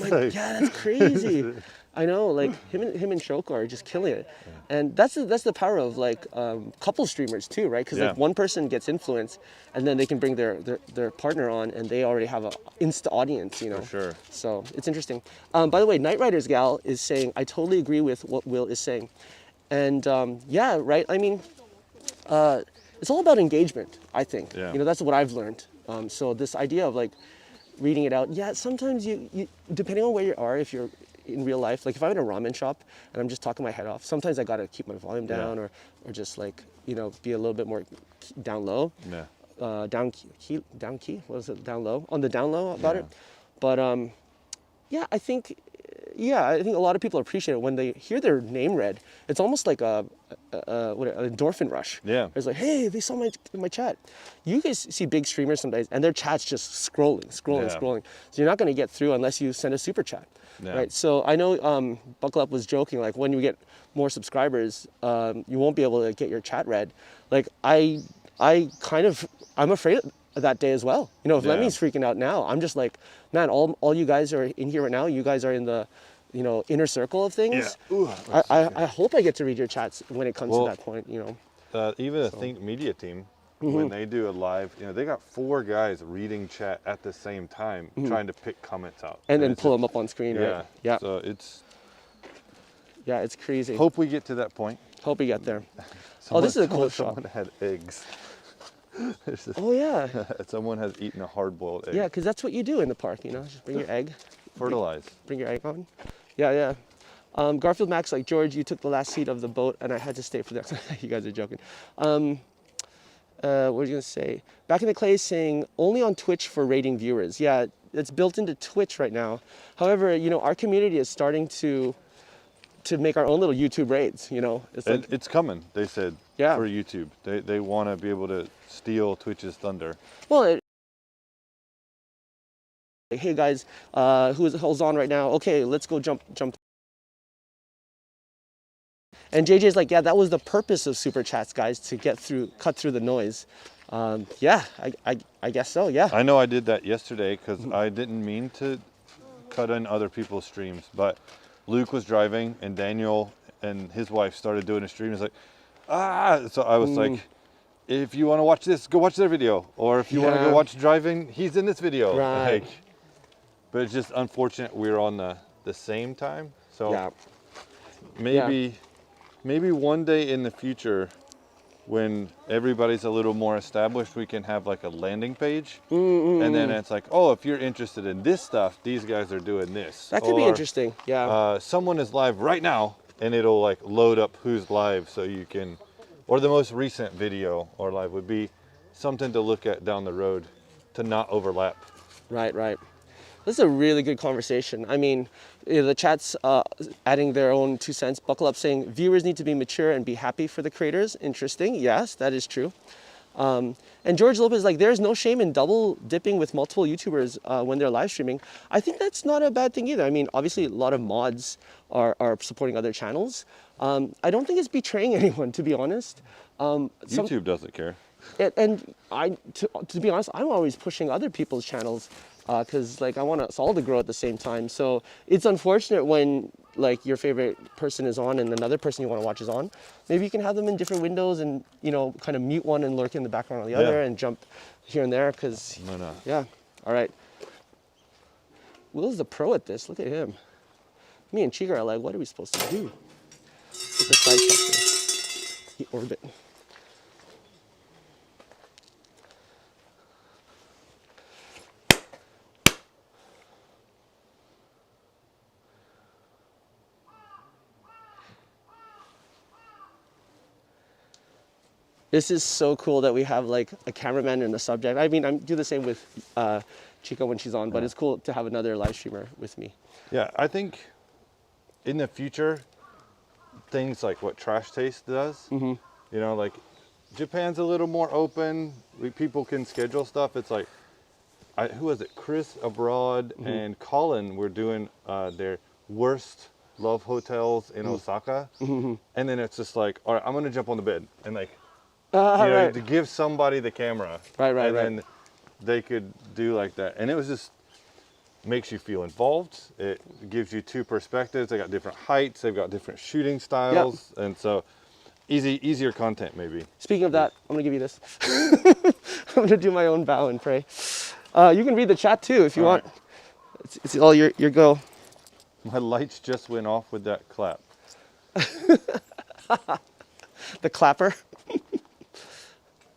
that's crazy. I know, like him and Shoko are just killing it, and that's the power of like couple streamers too, right? Because like one person gets influence, and then they can bring their partner on, and they already have a insta audience, For sure. So it's interesting. By the way, Night Riders gal is saying I totally agree with what Will is saying, and yeah, right. I mean, it's all about engagement. I think that's what I've learned. So this idea of like reading it out, sometimes you depending on where you are, if you're in real life, like if I'm in a ramen shop and I'm just talking my head off, sometimes I gotta keep my volume down or just like be a little bit more down low. Down key. What is it? Down low. On the down low about it. But I think a lot of people appreciate it when they hear their name read. It's almost like an endorphin rush. Yeah. It's like, hey, they saw my chat. You guys see big streamers sometimes, and their chat's just scrolling. So you're not going to get through unless you send a super chat, right? So I know Buckle Up was joking, like when you get more subscribers, you won't be able to get your chat read. Like I'm afraid of that day as well. If Lemmy's freaking out now, I'm just like, man, all you guys are in here right now. You guys are in the inner circle of things. I hope I get to read your chats when it comes to that point. Even a Think Media team, when they do a live, they got 4 guys reading chat at the same time, trying to pick comments out. And then pull them up on screen, right? Yeah. So it's crazy. Hope we get to that point. Hope we get there. This is a cool shot. Someone had eggs. Oh yeah. Someone has eaten a hard-boiled egg. Yeah, because that's what you do in the park, just bring your egg. Fertilize. Bring your egg on. Yeah. Garfield Max, like, George, you took the last seat of the boat and I had to stay for that. You guys are joking. What was you going to say? Back in the Clay saying, only on Twitch for rating viewers. Yeah, it's built into Twitch right now. However, our community is starting to make our own little YouTube raids, It's like, it's coming, they said, Yeah. for YouTube. They want to be able to steal Twitch's thunder. well, hey guys, who's on right now? Okay, let's go jump And JJ's like, yeah, that was the purpose of super chats, guys, to cut through the noise. Yeah, I guess so. Yeah. I know I did that yesterday because I didn't mean to cut in other people's streams, but Luke was driving and Daniel and his wife started doing a stream. It's like, so I was like, if you want to watch this, go watch their video, or if you want to go watch driving, he's in this video. Right. Like, but it's just unfortunate we're on the same time. So Yeah. maybe one day in the future, when everybody's a little more established, we can have like a landing page, and then it's like, oh, if you're interested in this stuff, these guys are doing this. That could be interesting. Yeah. Someone is live right now, and it'll like load up who's live, so you can, or the most recent video or live would be something to look at down the road to not overlap. Right. This is a really good conversation. I mean, the chat's adding their own 2 cents. Buckle Up saying, viewers need to be mature and be happy for the creators. Interesting. Yes, that is true. And George Lopez is like, there's no shame in double dipping with multiple YouTubers when they're live streaming. I think that's not a bad thing either. I mean, obviously, a lot of mods are supporting other channels. I don't think it's betraying anyone, to be honest. YouTube doesn't care. To be honest, I'm always pushing other people's channels because like I want us all to grow at the same time. So it's unfortunate when like your favorite person is on and another person you want to watch is on. Maybe you can have them in different windows and, you know, kind of mute one and lurk in the background on the other and jump here and there because, yeah. All right. Will's the pro at this. Look at him. Me and Chica are like, what are we supposed to do? Get the side shot here. The orbit. This is so cool that we have like a cameraman and a subject. I mean, I do the same with Chica when she's on, but it's cool to have another live streamer with me. Yeah, I think in the future, things like what Trash Taste does, you know, like Japan's a little more open. People can schedule stuff. It's like, who was it? Chris Abroad and Colin were doing their worst love hotels in Osaka. And then it's just like, all right, I'm going to jump on the bed and like, you know, to give somebody the camera. And then they could do like that. And it was just, makes you feel involved. It gives you two perspectives. They got different heights. They've got different shooting styles. And so easier content maybe. Speaking of that, I'm going to give you this. I'm going to do my own bow and pray. You can read the chat too if you want. It's all your go. My lights just went off with that clap. The clapper.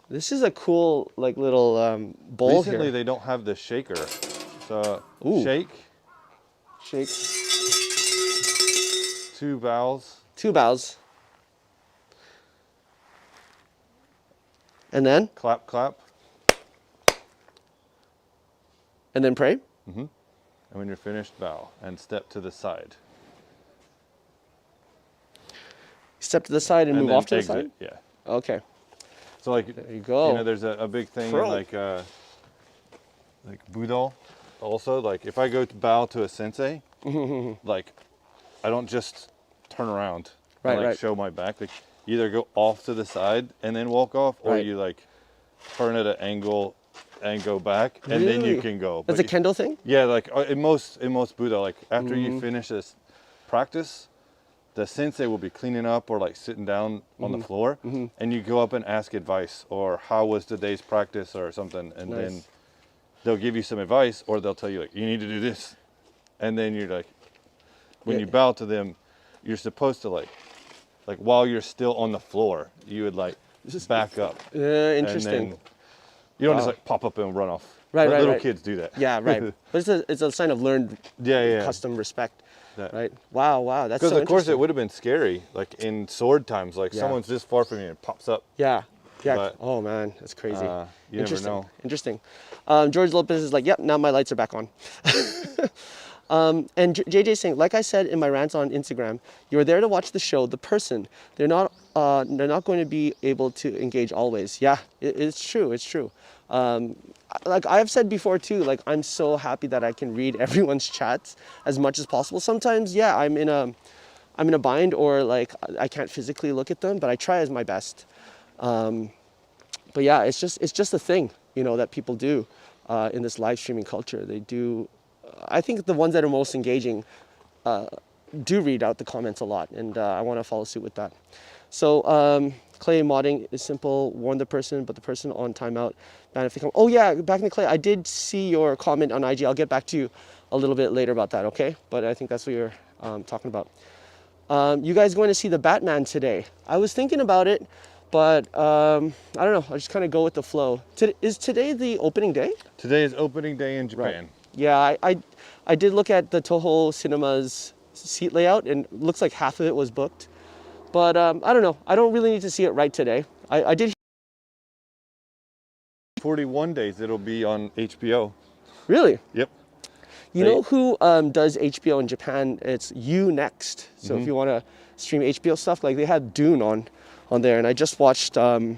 This is a cool like little bowl Recently here. they don't have the shaker. So shake. 2 bows. 2 bows. And then? Clap, clap. And then pray? And when you're finished, bow and step to the side. Step to the side and move off to the side? Yeah. Okay. So like, there you go. You know, there's a big thing in like Budo also. Like if I go to bow to a sensei, like I don't just turn around and like show my back. Like you either go off to the side and then walk off, or you like turn at an angle and go back, and then you can go. That's a kendo thing? Yeah, like in most Budo, like after you finish this practice, the sensei will be cleaning up or like sitting down on the floor, and you go up and ask advice or how was today's practice or something, and then they'll give you some advice, or they'll tell you like you need to do this, and then you're like, when you bow to them, you're supposed to like while you're still on the floor, you would like back up. Interesting. And then you don't just like pop up and run off. Right. Little kids do that. Yeah, right. But it's a sign of learned custom respect. Right. Wow. That's so because of course it would have been scary, like in sword times, like someone's this far from you and pops up. Yeah. But, oh man, that's crazy. You never know. Interesting. George Lopez is like, yep, now my lights are back on. And JJ saying, like I said in my rant on Instagram, you're there to watch the show, the person. They're not going to be able to engage always. Yeah, it's true. It's true. Like I've said before too, like I'm so happy that I can read everyone's chats as much as possible. Sometimes, I'm in I'm in a bind or like I can't physically look at them, but I try as my best. But yeah, it's just a thing, you know, that people do in this live streaming culture. They do. I think the ones that are most engaging do read out the comments a lot, and I want to follow suit with that. So Clay, modding is simple. Warn the person, but the person on timeout. Ban if they come. Oh yeah, back in the Clay. I did see your comment on IG. I'll get back to you a little bit later about that. Okay, but I think that's what you're talking about. You guys going to see the Batman today? I was thinking about it, but I don't know. I just kind of go with the flow. Is today the opening day? Today is opening day in Japan. Right. Yeah, I did look at the Toho Cinema's seat layout, and it looks like half of it was booked. But I don't know. I don't really need to see it right today. I did. 41 days it'll be on HBO. Really? Yep. You know who does HBO in Japan? It's Next. So if you want to stream HBO stuff, like they had Dune on there, and I just watched. I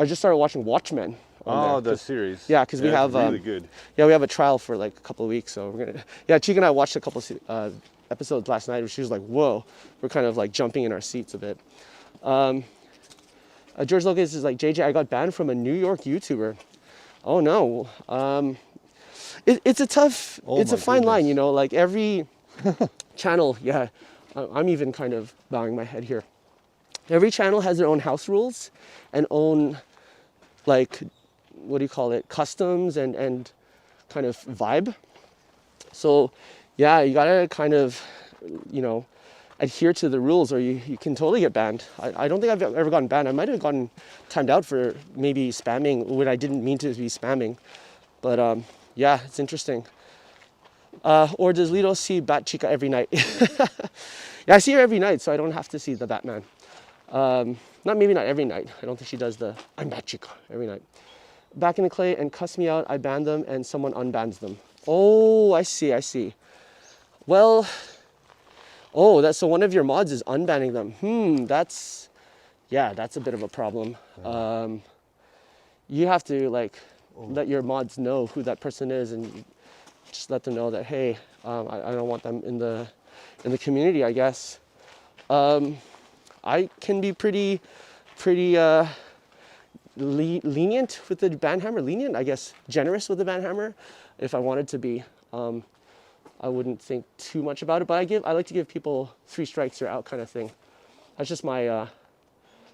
just started watching Watchmen. Oh, the series. Yeah, because we have really good. Yeah, we have a trial for like a couple of weeks, so we're gonna. Yeah, Chica and I watched a couple episodes last night, and she was like, "Whoa!" We're kind of like jumping in our seats a bit. George Lucas is like, "JJ, I got banned from a New York YouTuber." Oh no. It's a tough. It's a fine line, you know. Like every channel, yeah. I'm even kind of bowing my head here. Every channel has their own house rules and own, like, what do you call it, customs and kind of vibe. So, yeah, you gotta kind of, you know, adhere to the rules or you can totally get banned. I don't think I've ever gotten banned. I might have gotten timed out for maybe spamming when I didn't mean to be spamming. But yeah, it's interesting. Or does Lito see Bat Chica every night? Yeah, I see her every night, so I don't have to see the Batman. Maybe not every night. I don't think she does the I'm Bat Chica every night. Back in the Clay and cuss me out, I ban them and someone unbans them. Oh, I see. Well, that's so one of your mods is unbanning them. That's a bit of a problem. You have to like let your mods know who that person is and just let them know that, hey, I don't want them in the community, I guess. I can be pretty lenient with the ban hammer. Lenient, I guess, generous with the ban hammer, if I wanted to be. I wouldn't think too much about it, but I like to give people 3 strikes or out kind of thing. That's just my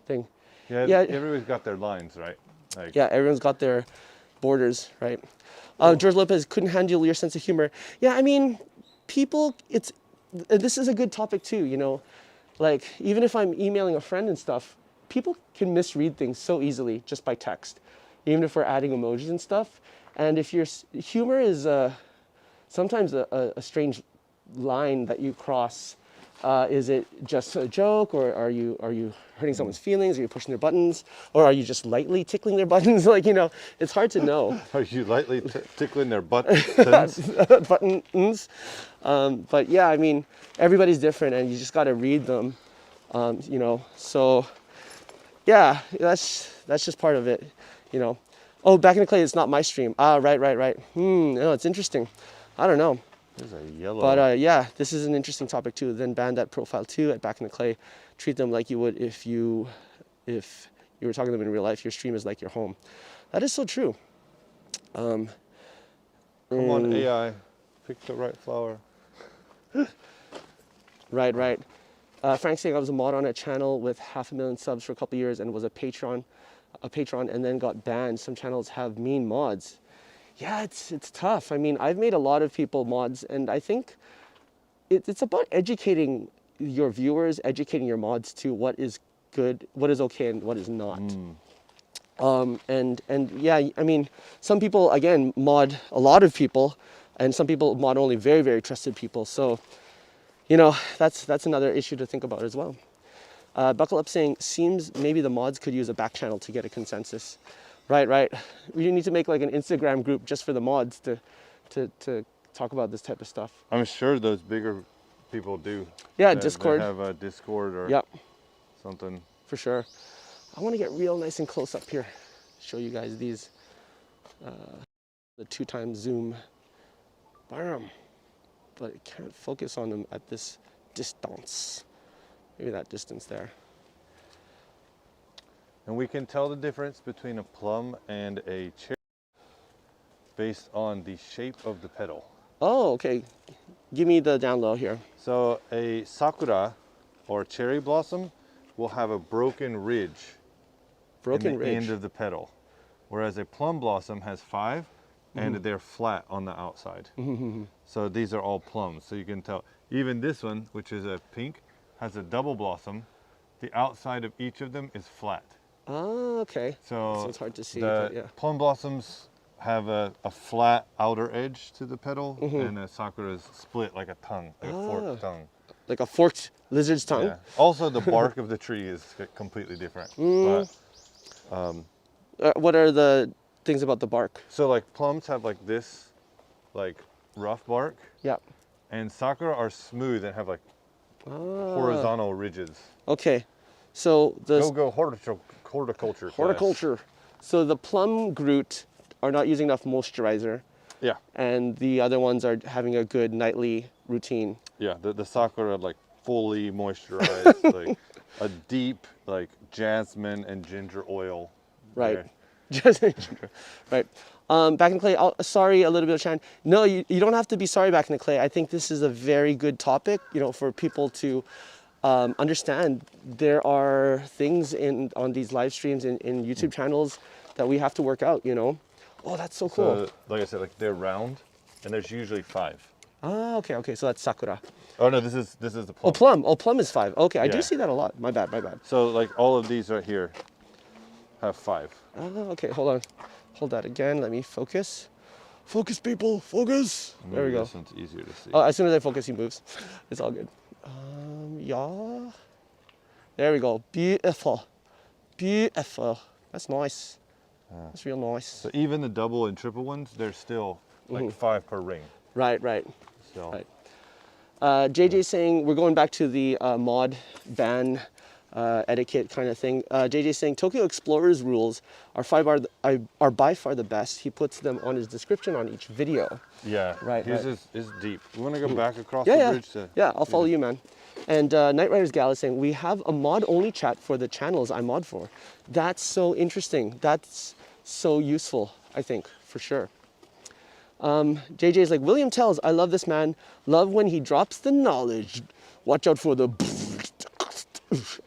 thing. Yeah, everybody's got their lines, right? Like, yeah, everyone's got their borders, right? George Lopez couldn't handle your sense of humor. Yeah, I mean, people, this is a good topic too, you know? Like, even if I'm emailing a friend and stuff, people can misread things so easily just by text, even if we're adding emojis and stuff. And if your humor is sometimes a strange line that you cross, is it just a joke, or are you hurting someone's feelings? Are you pushing their buttons, or are you just lightly tickling their buttons? Like, you know, it's hard to know. Are you lightly tickling their buttons? Buttons. But yeah, I mean, everybody's different, and you just got to read them. You know, so yeah, that's just part of it. You know. Oh, back in the Clay, it's not my stream. Right. No, it's interesting. I don't know. There's a yellow. But yeah, this is an interesting topic too. Then ban that profile too at Back in the Clay. Treat them like you would if you were talking to them in real life. Your stream is like your home. That is so true. Come on, AI, pick the right flower. Right. Frank saying I was a mod on a channel with 500,000 subs for a couple years and was a patron, and then got banned. Some channels have mean mods. Yeah, it's tough. I mean, I've made a lot of people mods, and I think it's about educating your viewers, educating your mods to what is good, what is okay, and what is not. And yeah, I mean, some people again mod a lot of people, and some people mod only very, very trusted people. So, you know, that's another issue to think about as well. Buckle Up saying, seems maybe the mods could use a back channel to get a consensus. Right. We need to make like an Instagram group just for the mods to talk about this type of stuff. I'm sure those bigger people do. Yeah, Discord. They have a Discord or something. For sure. I want to get real nice and close up here. Show you guys these. The 2x zoom. Bam. But I can't focus on them at this distance. maybe that distance there. And we can tell the difference between a plum and a cherry based on the shape of the petal. Oh, okay. Give me the down low here. So a sakura or cherry blossom will have a broken ridge Broken in the ridge. end of the petal, whereas a plum blossom has 5 and they're flat on the outside. So these are all plums. So you can tell, even this one, which is a pink, has a double blossom. The outside of each of them is flat. Oh, okay. So it's hard to see, the but yeah. plum blossoms have a flat outer edge to the petal, and a sakura is split like a tongue, like a forked tongue. Like a forked lizard's tongue. Yeah. Also, the bark of the tree is completely different. But, What are the things about the bark? so like plums have like this, like rough bark, Yeah. and sakura are smooth and have like horizontal ridges. Okay. So the Go horticulture. class. horticulture. So the plum Groot are not using enough moisturizer, Yeah, and the other ones are having a good nightly routine. yeah. The sakura like fully moisturized, like a deep like jasmine and ginger oil. Right. there. Just right. Back in the clay. Sorry, a little bit of shine. No, you don't have to be sorry, back in the clay. I think this is a very good topic, for people to understand. There are things on these live streams in YouTube channels that we have to work out. Oh, that's so cool. So, like I said, like they're round, and there's usually 5. Ah, okay. So that's sakura. Oh no, this is the plum. Oh, plum. Oh, plum is 5. Okay, I do Yeah. see that a lot. My bad. So like all of these right here have 5. Okay, hold on. Hold that again. Let me focus. Focus, people. Focus. There we Maybe go. This one's easier to see. Oh, as soon as I focus, he moves. It's all good. Yeah. There we go. Beautiful. That's nice. That's real nice. So even the double and triple ones, they're still like 5 per ring. Right. So Right. JJ saying we're going back to the mod ban etiquette kind of thing. JJ saying Tokyo Explorer's rules are by far the best. He puts them on his description on each video. yeah, Right, his right. is deep. We want to go back across Yeah, the yeah. bridge to. Yeah, I'll follow you, man. And Night Rider's Gal is saying we have a mod-only chat for the channels I mod for. That's so interesting. That's so useful, I think, for sure. JJ is like, William tells, I love this man. Love when he drops the knowledge. Watch out for the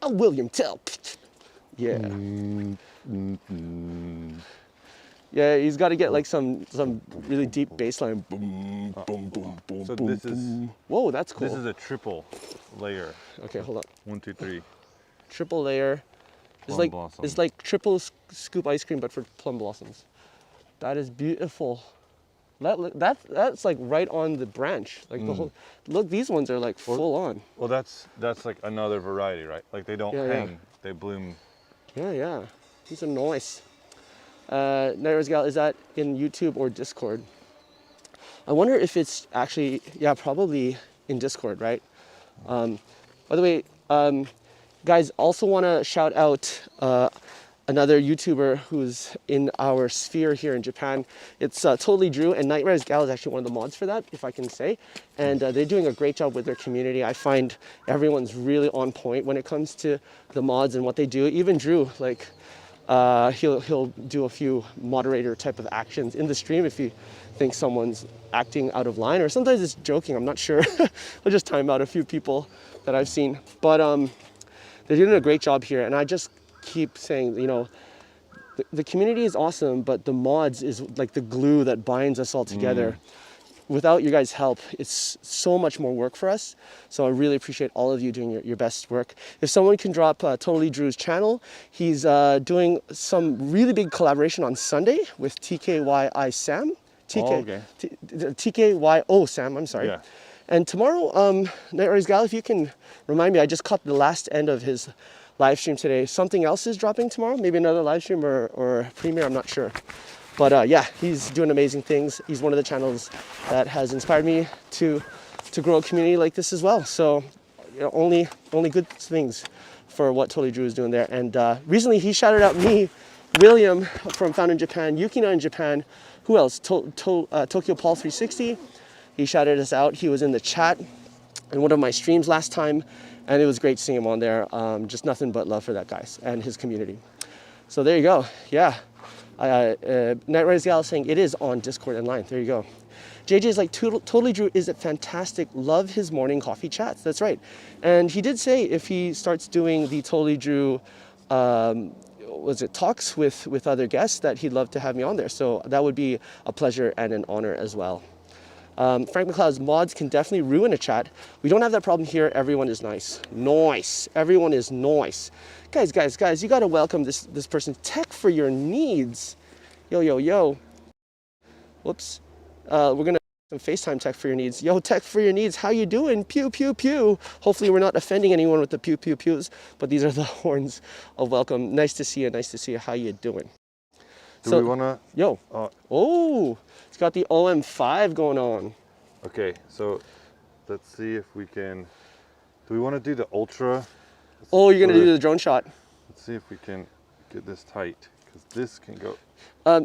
William tell. Yeah. Yeah, he's got to get like some really deep bass line. Boom, boom, boom, boom, So boom, this is boom. Whoa, that's cool. this is a triple layer. Okay, hold on. 1, 2, 3. Triple layer. Plum blossom. It's like triple scoop ice cream, but for plum blossoms. That is beautiful. That's like right on the branch. Like the whole. Look, these ones are like full on. Well, that's like another variety, right? Like they don't Yeah, yeah. hang; they bloom. Yeah. These are nice. Naira's Gal, is that in YouTube or Discord? I wonder if it's actually, yeah, probably in Discord, right? By the way, guys, also want to shout out another YouTuber who's in our sphere here in Japan. It's Totally Drew, and Night Rider's Gal is actually one of the mods for that, if I can say. And they're doing a great job with their community. I find everyone's really on point when it comes to the mods and what they do. Even Drew, like, he'll do a few moderator type of actions in the stream if he thinks someone's acting out of line, or sometimes it's joking, I'm not sure. I'll just time out a few people that I've seen. But they're doing a great job here, and I just keep saying, the community is awesome, but the mods is like the glue that binds us all together. Without your guys' help, it's so much more work for us. So I really appreciate all of you doing your best work. If someone can drop Totally Drew's channel, he's doing some really big collaboration on Sunday with TKYI Sam. TKYO Sam, I'm sorry. Yeah. And tomorrow, Night Rider's Gal, if you can remind me, I just caught the last end of his live stream today. Something else is dropping tomorrow, maybe another live stream or premiere, I'm not sure. But yeah, he's doing amazing things. He's one of the channels that has inspired me to grow a community like this as well. So only good things for what Totally Drew is doing there. And recently he shouted out me, William from Found in Japan, Yukina in Japan. Who else? Tokyo Paul 360. He shouted us out. He was in the chat. in one of my streams last time, and it was great seeing him on there. Just nothing but love for that guy and his community. So there you go. Yeah. Night Riders Gal saying it is on Discord and Line. There you go. JJ is like, Totally Drew is fantastic. Love his morning coffee chats. That's right. And he did say if he starts doing the Totally Drew talks with other guests, that he'd love to have me on there. So that would be a pleasure and an honor as well. Frank McLeod's mods can definitely ruin a chat. We don't have that problem here. Everyone is nice. Nice. Everyone is nice. Guys, you gotta welcome this person. Tech for your needs. Yo. Whoops. We're gonna some FaceTime tech for your needs. Yo, tech for your needs. How you doing? Pew pew pew. Hopefully we're not offending anyone with the pew pew pews, but these are the horns of welcome. Nice to see you. Nice to see you. How you doing? Do we wanna? Yo. Oh, it's got the OM5 going on. Okay, so let's see if we can. Do we want to do the ultra? Oh, you're gonna do the drone shot. Let's see if we can get this tight, because this can go.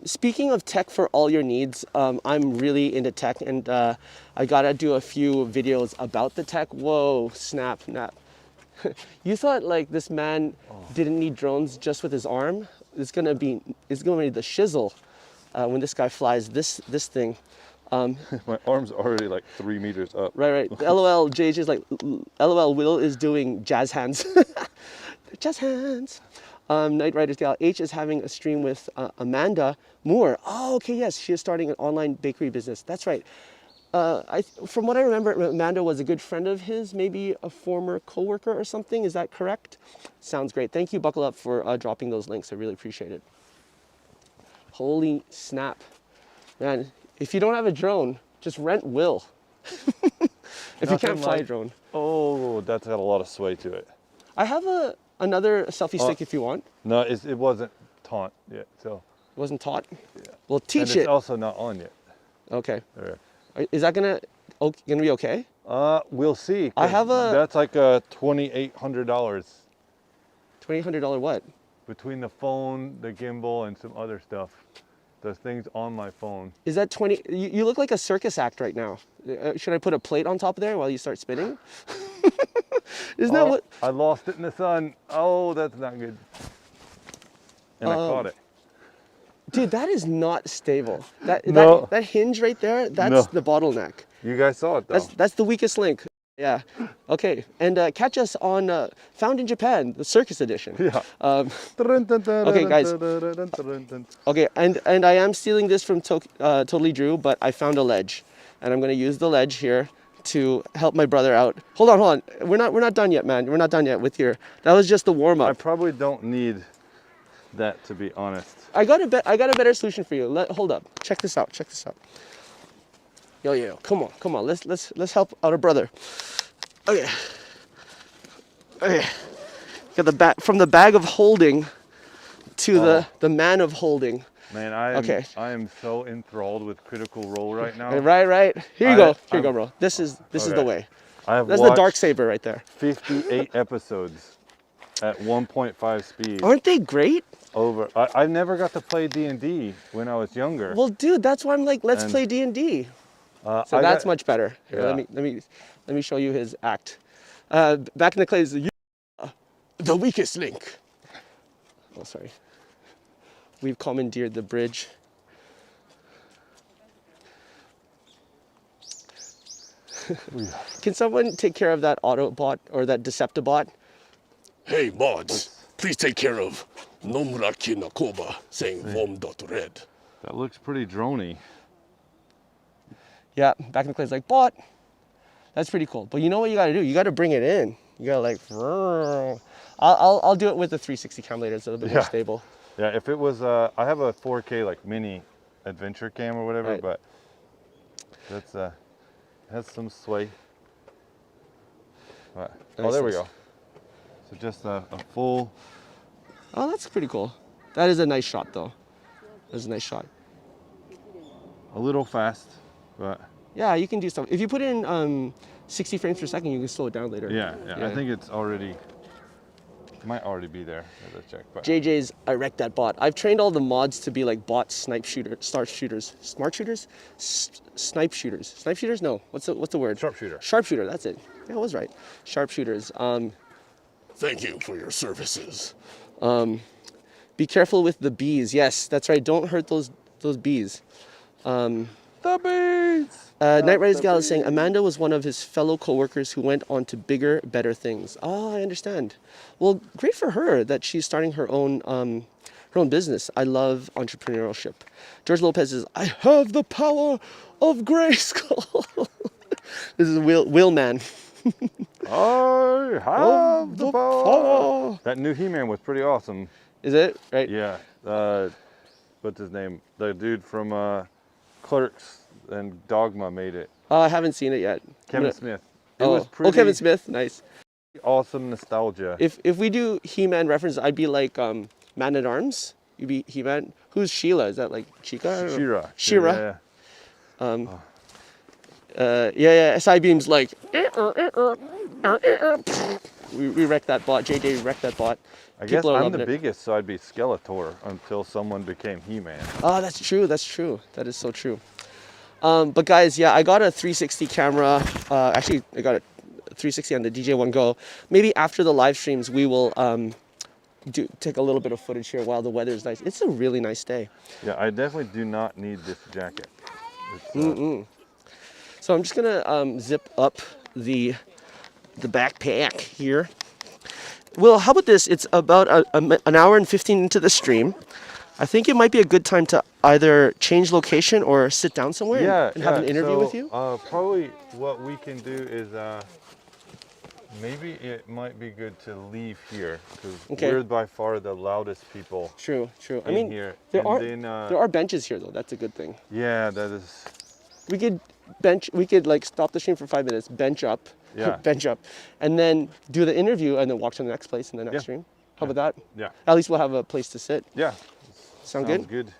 Speaking of tech for all your needs, I'm really into tech, and I gotta do a few videos about the tech. Whoa, snap. You thought like this man didn't need drones just with his arm? It's gonna be the shizzle when this guy flies this thing. My arm's already like 3 meters up. Right. LOL, JJ's like, LOL, Will is doing jazz hands. Jazz hands. Night Riders Gal H is having a stream with Amanda Moore. Oh, okay, yes, she is starting an online bakery business. That's right. From what I remember, Amanda was a good friend of his, maybe a former coworker or something. Is that correct? Sounds great. Thank you, Buckle Up, for dropping those links. I really appreciate it. Holy snap. Man, if you don't have a drone, just rent Will. If you can't fly a drone. Oh, that's got a lot of sway to it. I have another selfie stick if you want. No, it wasn't taunt yet, so. It wasn't taught? Yeah. Well, teach and it's also not on yet. Okay. There. Is that gonna be okay? We'll see. I have That's like a $2,800. $2,800 what? Between the phone, the gimbal, and some other stuff. There's things on my phone. Is that 20? You look like a circus act right now. Should I put a plate on top of there while you start spinning? Isn't that what? I lost it in the sun. Oh, that's not good. And I caught it. Dude, that is not stable. That hinge right there, that's the bottleneck. You guys saw it though. That's the weakest link. Yeah. Okay. And catch us on Found in Japan, the circus edition. Yeah. Okay, guys. Okay, and I am stealing this from Totally Drew, but I found a ledge, and I'm gonna use the ledge here to help my brother out. Hold on. We're not done yet, man. We're not done yet with your. That was just the warm up. I probably don't need that, to be honest. I got a better solution for you. Hold up. Check this out. Yo. Come on. Let's help out a brother. Okay. Got from the bag of holding to the man of holding. Man, I am so enthralled with Critical Role right now. Right. Here you go, bro. This is the way. That's the dark saber right there. 58 episodes at 1.5 speed. Aren't they great? I never got to play D&D when I was younger. Well, dude, that's why I'm like, let's play D&D. So that's much better. Here, yeah. Let me show you his act. Back in the clay is the weakest link. Oh, sorry. We've commandeered the bridge. Can someone take care of that Autobot or that Deceptibot? Hey mods, please take care of Nomura Kinakoba saying vom.red. That looks pretty droney. Yeah, back in the clay is like, bot. That's pretty cool. But you know what you gotta do? You gotta bring it in. You gotta like, I'll do it with the 360 cam later. It's a little bit more stable. Yeah, if it was, I have a 4K like mini adventure cam or whatever, right. But that's has some sway. Right. Nice, Oh, there we nice. go. So just a full. Oh, that's pretty cool. That is a nice shot, though. That's a nice shot. A little fast, but. Yeah, you can do stuff. If you put in 60 frames per second, you can slow it down later. Yeah. I think it's already. Might already be there. Let's check. But. JJ's I wrecked that bot. I've trained all the mods to be like bot snipe shooters, smart shooters, snipe shooters. Snipe shooters? No. What's the word? Sharpshooter. Sharpshooter. That's it. Yeah, I was right. Sharpshooters. Thank you for your services. Be careful with the bees. Yes, that's right. Don't hurt those bees. The bees. Night Rider's Gal is saying Amanda was one of his fellow coworkers who went on to bigger, better things. Oh, I understand. Well, great for her that she's starting her own business. I love entrepreneurship. George Lopez says, I have the power of Grayskull. This is Will Man. I have the power. That new He-Man was pretty awesome. Is it? Right? Yeah. What's his name? The dude from Clerks and Dogma made it. Oh, I haven't seen it yet. Kevin Smith. It was pretty Kevin Smith. Nice. awesome nostalgia. If we do He-Man reference, I'd be like Man-at-Arms. You'd be He-Man. Who's Sheila? Is that like Chica? Shira. Shira. Yeah. SI Beam's like, we wrecked that bot. JJ wrecked that bot. I guess People are I'm loving the it. biggest, so I'd be Skeletor until someone became He-Man. Oh, that's true. That's true. That is so true. But guys, yeah, I got a 360 camera. Actually, I got a 360 on the DJ1 Go. Maybe after the live streams, we will take a little bit of footage here while the weather is nice. It's a really nice day. Yeah, I definitely do not need this jacket. So I'm just gonna zip up the backpack here. Well, how about this? It's about an hour and 15 into the stream. I think it might be a good time to either change location or sit down somewhere and have an interview with you. Probably what we can do is maybe it might be good to leave here because we're by far the loudest people. True. I in mean, here. there are benches here though. That's a good thing. Yeah, that is. We could like stop the stream for 5 minutes, bench up, and then do the interview and then walk to the next place in the next stream. How about that? Yeah. At least we'll have a place to sit. Yeah. Sounds good.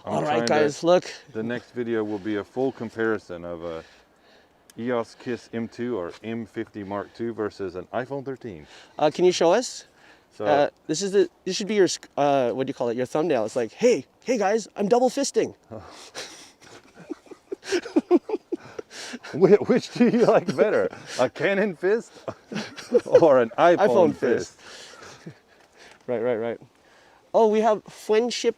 All right, guys, look. The next video will be a full comparison of a EOS Kiss M2 or M50 Mark II versus an iPhone 13. Can you show us? So this should be your what do you call it? Your thumbnail. It's like, hey guys, I'm double fisting. Which do you like better, a Canon fist or an iPhone fist? Right. Oh, we have friendship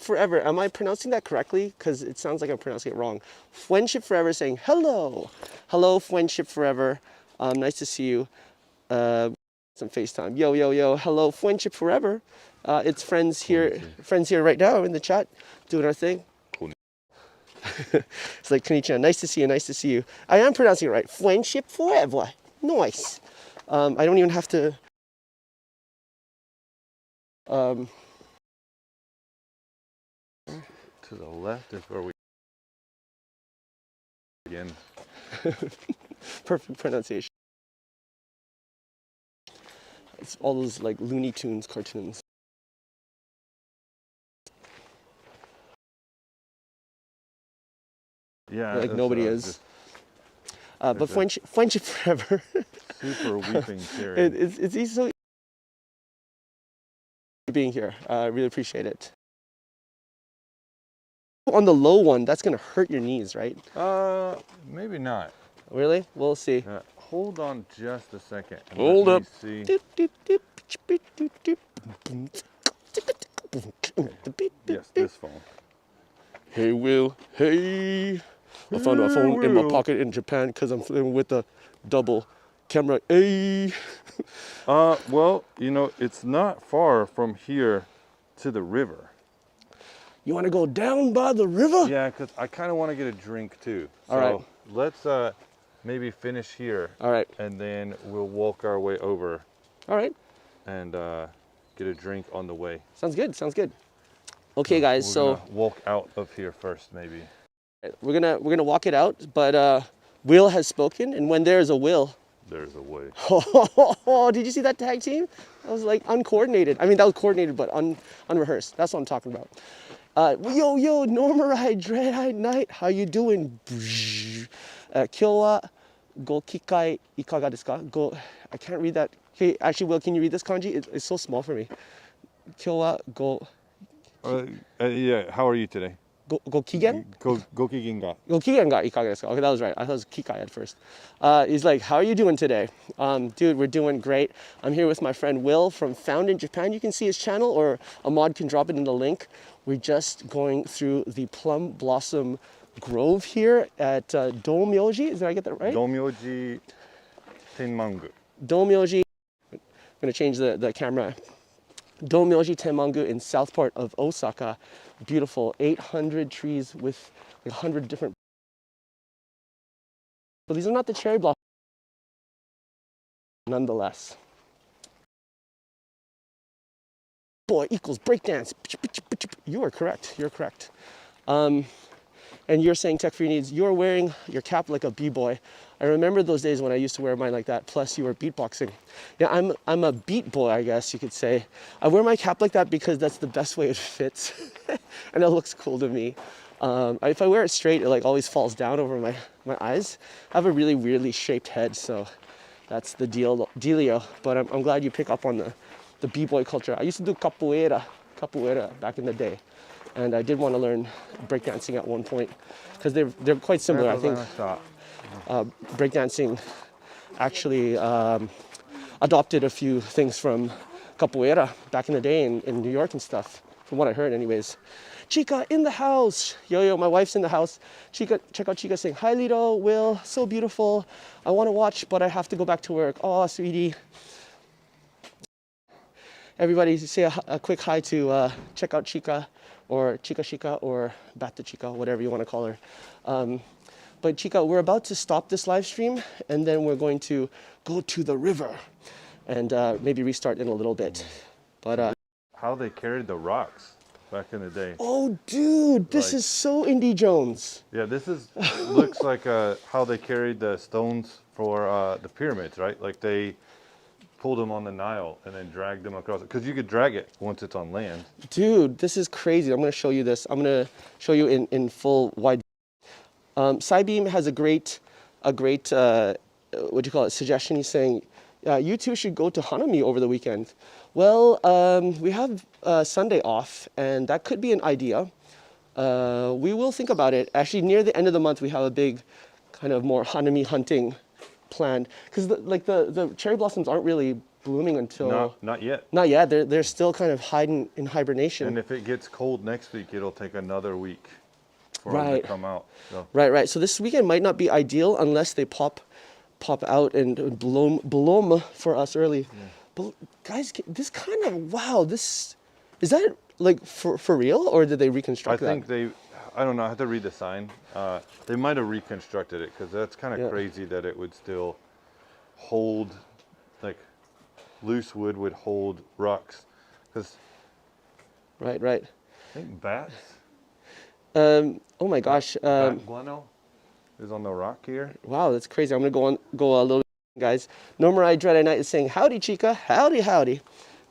forever. Am I pronouncing that correctly? Because it sounds like I'm pronouncing it wrong. Friendship forever saying hello, friendship forever. Nice to see you. Some FaceTime. Yo. Hello, friendship forever. It's friends here right now in the chat, doing our thing. It's like Konnichiwa. Nice to see you. I am pronouncing it right. Friendship forever. Nice. I don't even have to. To the left is where we begin. Perfect pronunciation. It's all those like Looney Tunes cartoons. Yeah, like nobody is. But friendship forever. Super weeping tears. It's easy so being here. I really appreciate it. On the low one, that's gonna hurt your knees, right? Maybe not. Really? We'll see. Hold on just a second. Hold up. See. Yes, this phone. Hey, Will. Hey. I found my phone in my pocket in Japan because I'm filming with a double camera. Hey. Well, it's not far from here to the river. You want to go down by the river? Yeah, because I kind of want to get a drink too. All right. Let's maybe finish here. All right. And then we'll walk our way over. All right. And get a drink on the way. Sounds good. Okay, guys. We're gonna walk out of here first, maybe. We're gonna walk it out, but Will has spoken, and when there is a will, there's a way. Oh, did you see that tag team? That was like uncoordinated. I mean, that was coordinated, but unrehearsed. That's what I'm talking about. Yo, Normarai, Dread-Eyed Knight, how you doing? Kyo wa go kikai ikaga desu ka? Go, I can't read that. Hey, actually, Will, can you read this kanji? It's so small for me. Kyo wa go. Yeah, how are you today? Gokigen? Gokiginga. Gokigen ga ikage desu ka? Okay, that was right. I thought it was Kikai at first. He's like, how are you doing today? Dude, we're doing great. I'm here with my friend Will from Found in Japan. You can see his channel, or Ahmad can drop it in the link. We're just going through the plum blossom grove here at Domyoji. Did I get that right? Domyoji Tenmangu. Domyoji. I'm gonna change the camera. Domyoji Tenmangu in south part of Osaka. Beautiful, 800 trees with like 100 different. But these are not the cherry blossoms. Nonetheless. Boy equals breakdance. You are correct. You're correct. And you're saying tech for your needs. You're wearing your cap like a b-boy. I remember those days when I used to wear mine like that. Plus, you were beatboxing. Yeah, I'm a beat boy, I guess you could say. I wear my cap like that because that's the best way it fits, and it looks cool to me. If I wear it straight, it like always falls down over my eyes. I have a really weirdly shaped head, so that's the dealio. But I'm glad you pick up on the b-boy culture. I used to do capoeira back in the day. And I did want to learn breakdancing at one point because they're quite similar. I think breakdancing actually adopted a few things from capoeira back in the day in New York and stuff, from what I heard anyways. Chica in the house. Yo, my wife's in the house. Chica, check out Chica saying, hi Lito, Will, so beautiful. I want to watch, but I have to go back to work. Oh, sweetie. Everybody say a quick hi to check out Chica, or Chica, or Bata Chica, whatever you want to call her. But Chica, we're about to stop this live stream, and then we're going to go to the river and maybe restart in a little bit. But How they carried the rocks back in the day. oh, dude, this is so Indie Jones. Yeah, this looks like how they carried the stones for the pyramids, right? Like they pulled them on the Nile and then dragged them across it, because you could drag it once it's on land. Dude, this is crazy. I'm going to show you this. I'm going to show you in full wide. Cybeam has a great what do you call it, suggestion. He's saying, you two should go to Hanami over the weekend. Well, we have Sunday off, and that could be an idea. We will think about it. Actually, near the end of the month, we have a big kind of more Hanami hunting planned, because the cherry blossoms aren't really blooming until not yet. Not yet. They're still kind of hiding in hibernation. And if it gets cold next week, it'll take another week for them to come out. So. Right. So this weekend might not be ideal unless they pop out and bloom for us early. Yeah. But guys, this kind of is that like for real, or did they reconstruct that? I think I don't know, I have to read the sign. They might have reconstructed it, because that's kind of crazy that it would still hold, like loose wood would hold rocks. Because Right. I think bats. Oh my gosh. Bat guano is on the rock here. Wow, that's crazy. I'm gonna go a little bit, guys. Nomurai Dread Night is saying, howdy Chica, howdy.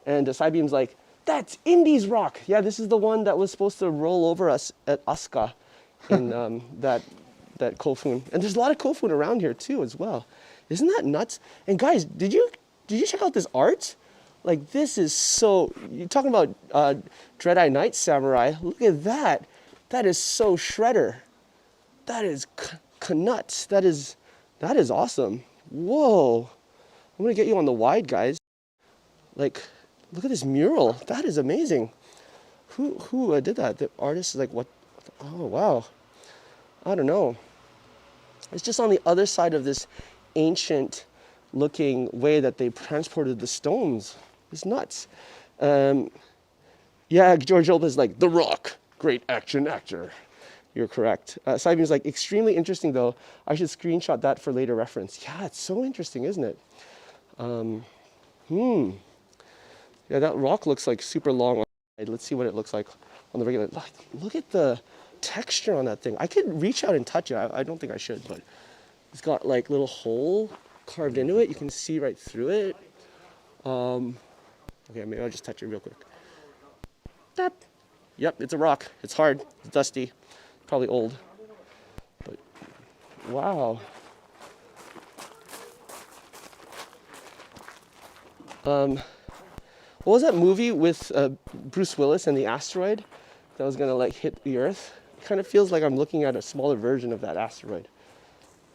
And Cybeam's like, that's Indy's rock. Yeah, this is the one that was supposed to roll over us at Asuka in that kofun. And there's a lot of kofun around here too as well. Isn't that nuts? And guys, did you check out this art? Like, this is so, you're talking about Dread-Eye Night Samurai. Look at that. That is so shredder. That is nuts. That is awesome. Whoa. I'm gonna get you on the wide, guys. Like, look at this mural. That is amazing. Who did that? The artist is like, what? Oh, wow. I don't know. It's just on the other side of this ancient looking way that they transported the stones. It's nuts. Yeah, George Olba is like, The Rock, great action actor. You're correct. Cybeam's like, extremely interesting though. I should screenshot that for later reference. Yeah, it's so interesting, isn't it? Yeah, that rock looks like super long. Let's see what it looks like on the regular. Look at the texture on that thing. I could reach out and touch it. I don't think I should, but it's got like little hole carved into it. You can see right through it. Okay, maybe I'll just touch it real quick. Tap. Yep, it's a rock. It's hard. It's dusty. Probably old. But wow. What was that movie with Bruce Willis and the asteroid that was gonna like hit the Earth? kind of feels like I'm looking at a smaller version of that asteroid.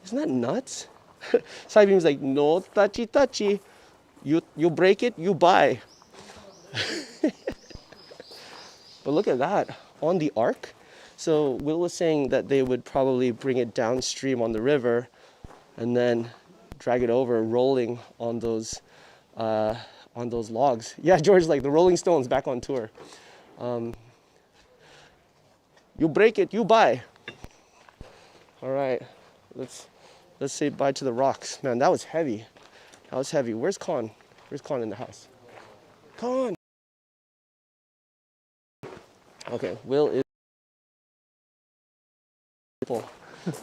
Isn't that nuts? Cybeam's like, no touchy touchy. You break it, you buy. But look at that, on the arc. So Will was saying that they would probably bring it downstream on the river and then drag it over, rolling on those logs. Yeah, George's like, the Rolling Stones back on tour. You break it, you buy. All right, let's say bye to the rocks. Man, that was heavy. That was heavy. Where's Con? Where's Con in the house? Con! Okay, Will is full.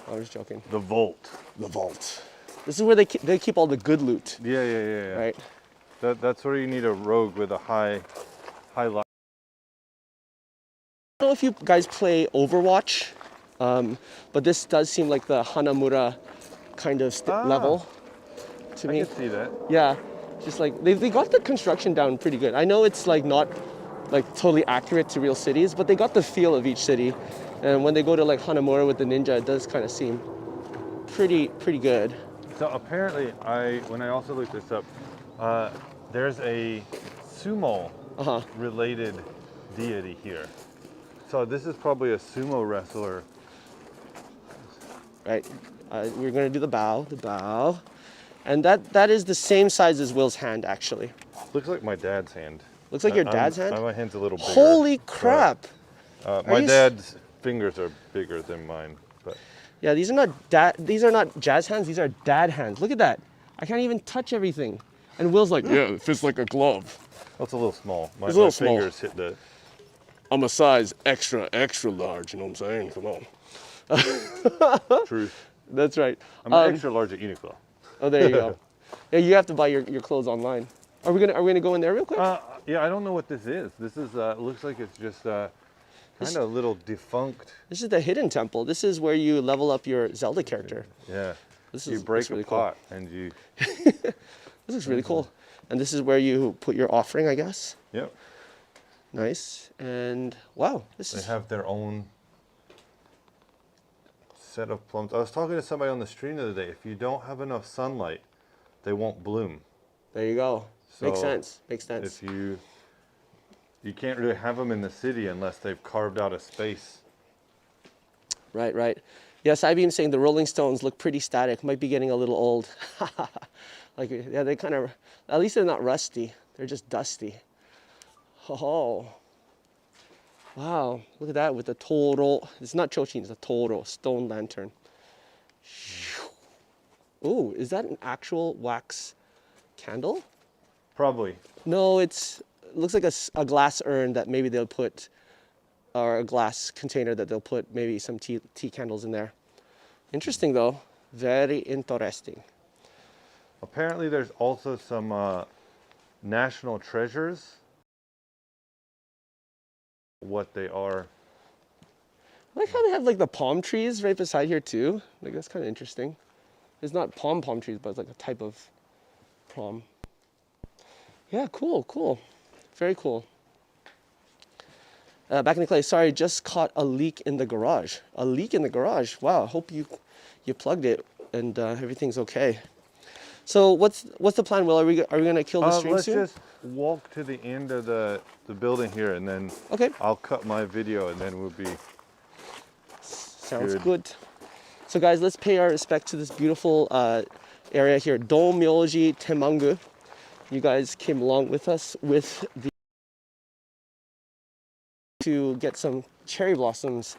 I was joking. The vault. The vault. This is where they keep all the good loot. Yeah. Right? That's where you need a rogue with a high life. I don't know if you guys play Overwatch, but this does seem like the Hanamura kind of level to me. I can see that. Yeah, just like they got the construction down pretty good. I know it's like not like totally accurate to real cities, but they got the feel of each city. And when they go to like Hanamura with the ninja, it does kind of seem pretty good. So apparently, when I also looked this up, there's a sumo related deity here. So this is probably a sumo wrestler. Right, we're gonna do the bow, and that is the same size as Will's hand actually. Looks like my dad's hand. Looks like your dad's hand? My hand's a little bigger. Holy crap! My dad's fingers are bigger than mine, but yeah, these are not jazz hands. These are dad hands. Look at that. I can't even touch everything. And Will's like, yeah, it fits like a glove. that's a little small. My small. fingers hit the. I'm a size extra large, you know what I'm saying? Come on. Truth. That's right. I'm extra large at Uniqlo. Oh, there you go. Yeah, you have to buy your clothes online. Are we gonna go in there real quick? Yeah, I don't know what this is. This is looks like it's just kind of a little defunct. This is the hidden temple. This is where you level up your Zelda character. Yeah. You break really a pot and you. This is really cool. And this is where you put your offering, I guess. Yep. Nice. And wow, They have their own set of plums. I was talking to somebody on the stream the other day. If you don't have enough sunlight, they won't bloom. There you go. So Makes sense. Makes sense. If you can't really have them in the city unless they've carved out a space. Right. Yes, I've been saying the Rolling Stones look pretty static. Might be getting a little old. Like, yeah, they kind of, at least they're not rusty. They're just dusty. Oh, wow. Look at that with the Toro. It's not Chochin, it's a Toro, stone lantern. Oh, is that an actual wax candle? Probably. No, it looks like a glass urn that maybe they'll put, or a glass container that they'll put maybe some tea candles in there. Interesting though, very interesting. Apparently there's also some national treasures. What they are. I like how they have like the palm trees right beside here too. Like that's kind of interesting. It's not palm trees, but it's like a type of palm. Yeah, cool. Very cool. Back in the clay, sorry, just caught a leak in the garage. A leak in the garage. Wow, hope you plugged it and everything's okay. So what's the plan, Will? Are we gonna kill the stream soon? Let's just walk to the end of the building here, and then I'll cut my video, and then we'll be. Sounds good. So guys, let's pay our respect to this beautiful area here, Domyoji Temmangu. You guys came along with us to get some cherry blossoms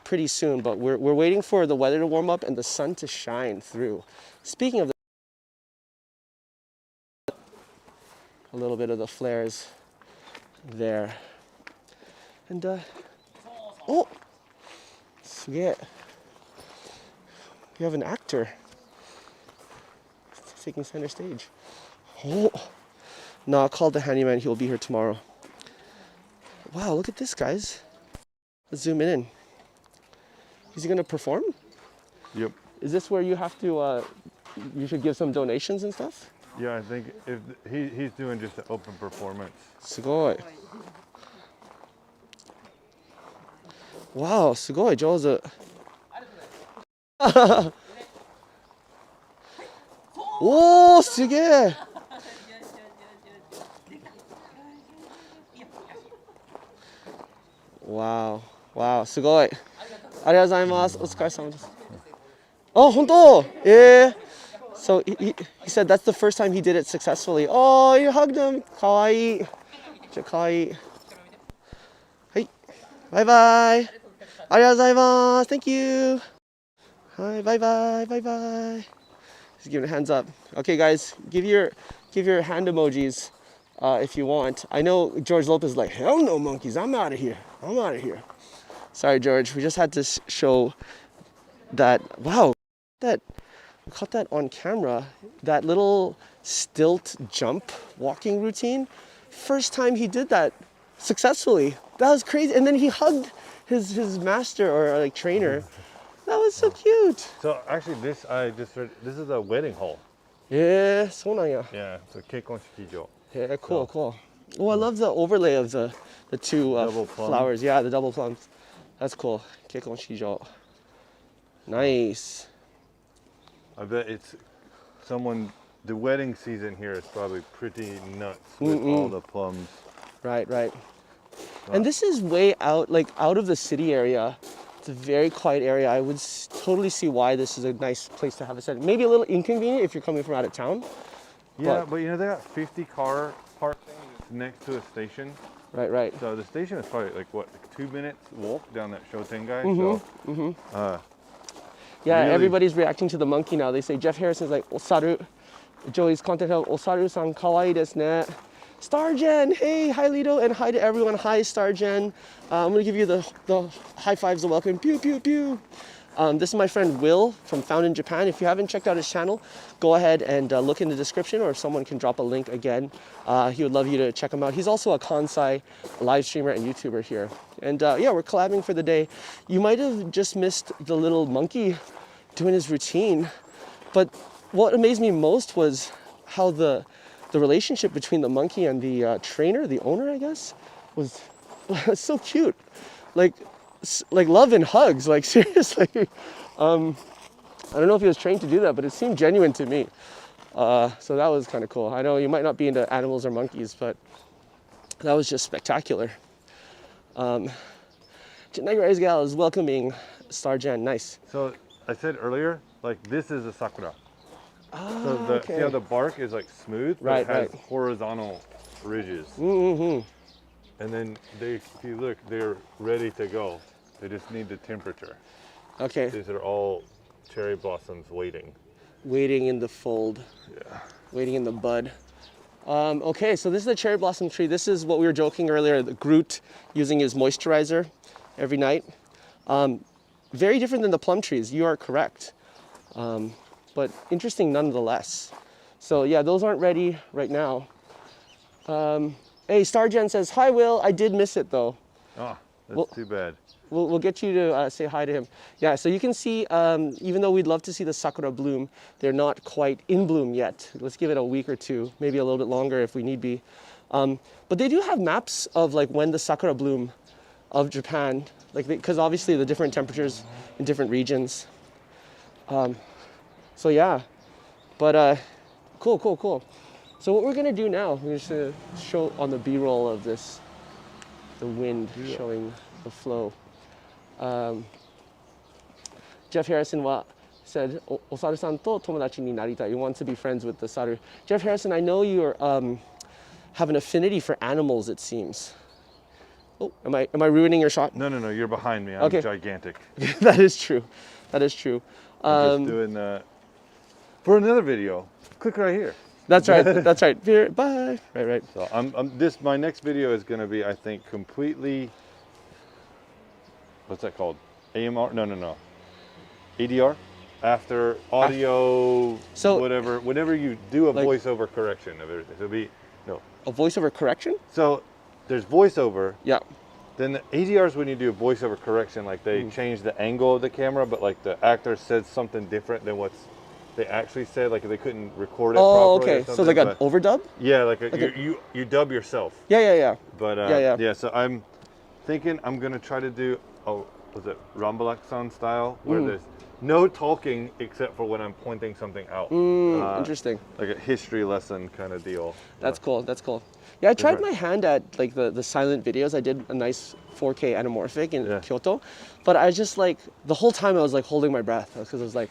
pretty soon, but we're waiting for the weather to warm up and the sun to shine through. Speaking of a little bit of the flares there. And oh, sweet. You have an actor taking center stage. Oh, no, I'll call the handyman. He'll be here tomorrow. Wow, look at this, guys. Let's zoom in. Is he gonna perform? Yep. Is this where you have to, you should give some donations and stuff? Yeah, I think if he's doing just an open performance. すごい. Wow, すごい上手。おー、すげえ。Wow, wow, すごい。ありがとうございます。お疲れ様です。あ、本当。So he said that's the first time he did it successfully. Oh, you hugged him. かわいい。かわいい。はい。バイバイ。ありがとうございます。Thank you. Hi, bye bye, bye bye. He's giving a hands up. Okay, guys, give your hand emojis if you want. I know George Lopez is like, hell no, monkeys. I'm out of here. I'm out of here. Sorry, George. We just had to show that. Wow, that we caught that on camera. That little stilt jump walking routine. First time he did that successfully. That was crazy. And then he hugged his master or like trainer. That was so cute. So actually, this I just read. This is a wedding hall. Yeah, そうなんや. Yeah, so 結婚式場. Yeah, cool, cool. Oh, I love the overlay of the two Double plum. flowers. Yeah, the double plums. That's cool. 結婚式場. Nice. I bet it's someone. The wedding season here is probably pretty nuts with all the plums. Right, right. And this is way out, like out of the city area. It's a very quiet area. I would totally see why this is a nice place to have a setting. Maybe a little inconvenient if you're coming from out of town. Yeah, but you know they got 50 car parking next to a station. Right, right. So the station is probably like what, like 2 minutes walk down that Shotengai. Yeah, really- everybody's reacting to the monkey now. They say Jeff Harrison's like Osaru. Joey's content of Osaru-san kawaii desu ne. Stargen, hey, hi Lito, and hi to everyone. Hi Stargen. I'm gonna give you the high fives of welcome. Pew pew pew. This is my friend Will from Found in Japan. If you haven't checked out his channel, go ahead and look in the description, or if someone can drop a link again. He would love you to check him out. He's also a Kansai live streamer and YouTuber here. And yeah, we're collabing for the day. You might have just missed the little monkey doing his routine, but what amazed me most was how the relationship between the monkey and the trainer, the owner, I guess, was so cute. Like love and hugs, like seriously. I don't know if he was trained to do that, but it seemed genuine to me. So that was kind of cool. I know you might not be into animals or monkeys, but that was just spectacular. Night Gal is welcoming Starjan. Nice. So I said earlier, like this is a sakura. So okay. see how the bark is like smooth, but Right, it has right. horizontal ridges. Mm-hmm. And then if you look, they're ready to go. They just need the temperature. Okay. These are all cherry blossoms waiting. Waiting in the fold. Yeah. Waiting in the bud. Okay, so this is the cherry blossom tree. This is what we were joking earlier, the Groot using his moisturizer every night. Very different than the plum trees, you are correct. But interesting nonetheless. So yeah, those aren't ready right now. Hey, Stargen says, hi Will, I did miss it though. Oh, that's too bad. We'll get you to say hi to him. Yeah, so you can see, even though we'd love to see the sakura bloom, they're not quite in bloom yet. Let's give it a week or two, maybe a little bit longer if we need be. But they do have maps of like when the sakura bloom of Japan, like because obviously the different temperatures in different regions. So yeah, but cool. So what we're gonna do now, we're just gonna show on the B-roll of this, the wind showing the flow. Jeff Harrison said, Osaru-san to tomodachi ni naritai. You want to be friends with the Saru. Jeff Harrison, I know you have an affinity for animals, it seems. Oh, am I ruining your shot? No, you're behind me. I'm Okay. gigantic. That is true. That is true. I'm just doing for another video. Click right here. That's right. That's right. Here, bye. Right. So my next video is going to be, I think, completely. What's that called? AMR? No. ADR? After audio, So- whatever. Whenever you do a Like- voiceover correction of everything, it'll be A voiceover correction? So there's voiceover. Yeah. Then the ADR is when you do a voiceover correction, like they change the angle of the camera, but like the actor said something different than what's they actually said, like they couldn't record it Oh, properly. okay. Or So like an but- overdub? Yeah, like Okay. you dub yourself. Yeah. But Yeah. yeah. So I'm thinking I'm gonna try to do was it Rambalaksan style, where there's no talking except for when I'm pointing something out. Interesting. Like a history lesson kind of deal. That's cool. That's cool. Yeah, I tried Different. my hand at like the silent videos. I did a nice 4K anamorphic in Yeah. Kyoto, but I just like the whole time I was like holding my breath because I was like,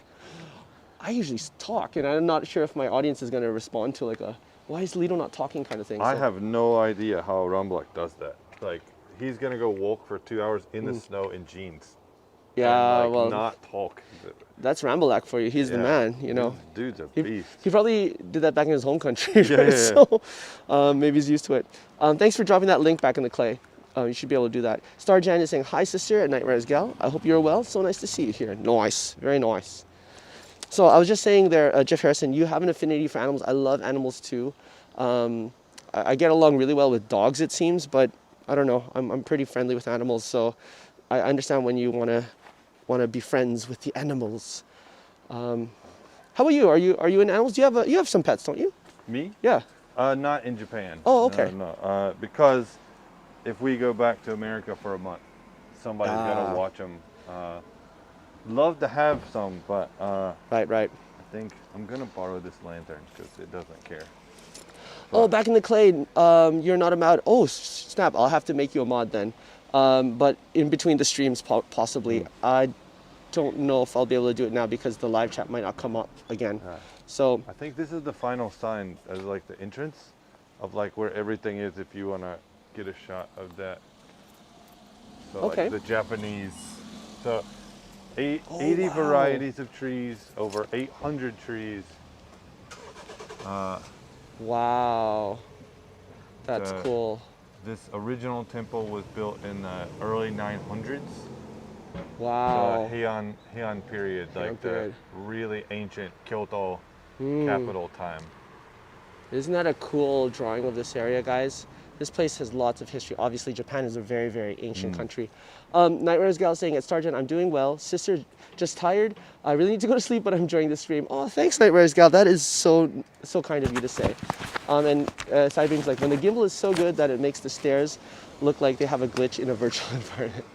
I usually talk, and I'm not sure if my audience is going to respond to like a why is Lito not talking kind of thing. I So- have no idea how Rambalak does that. Like, he's gonna go walk for 2 hours in the snow in jeans. Yeah, and, like, well, not talk. that's Rambalak for you. He's the Yeah. man, you know. Dude's a He, beast. he probably did that back in his home country, right? yeah, yeah. So maybe he's used to it. Thanks for dropping that link back in the clay. You should be able to do that. Star Jan is saying, hi, sister, at Nightmares Gal. I hope you're well. So nice to see you here. Nice. Very nice. So I was just saying there, Jeff Harrison, you have an affinity for animals. I love animals too. I get along really well with dogs, it seems, but I don't know. I'm pretty friendly with animals, so I understand when you want to be friends with the animals. How about you? Are you in animals? You have some pets, don't you? Me? Yeah. Not in Japan. Oh, okay. No. Because if we go back to America for a month, somebody's got to watch them. Love to have some, but Right. I think I'm gonna borrow this lantern because it doesn't care. Oh, back in the clay, you're not a mod. Oh, snap! I'll have to make you a mod then. But in between the streams, possibly. I don't know if I'll be able to do it now because the live chat might not come up again. So I think this is the final sign as like the entrance of like where everything is if you want to get a shot of that. So Okay. like the Japanese. So 80 wow. varieties of trees, over 800 trees. wow, that's Uh, cool. This original temple was built in the early 900s. Wow. The Heian period, like period. the really ancient Kyoto capital time. Isn't that a cool drawing of this area, guys? This place has lots of history. Obviously, Japan is a very, very ancient country. Nightmares Gal saying, at Stargent, I'm doing well. Sister, just tired. I really need to go to sleep, but I'm enjoying the stream. Oh, thanks, Nightmares Gal. That is so kind of you to say. And Cybeam's like, when the gimbal is so good that it makes the stairs look like they have a glitch in a virtual environment.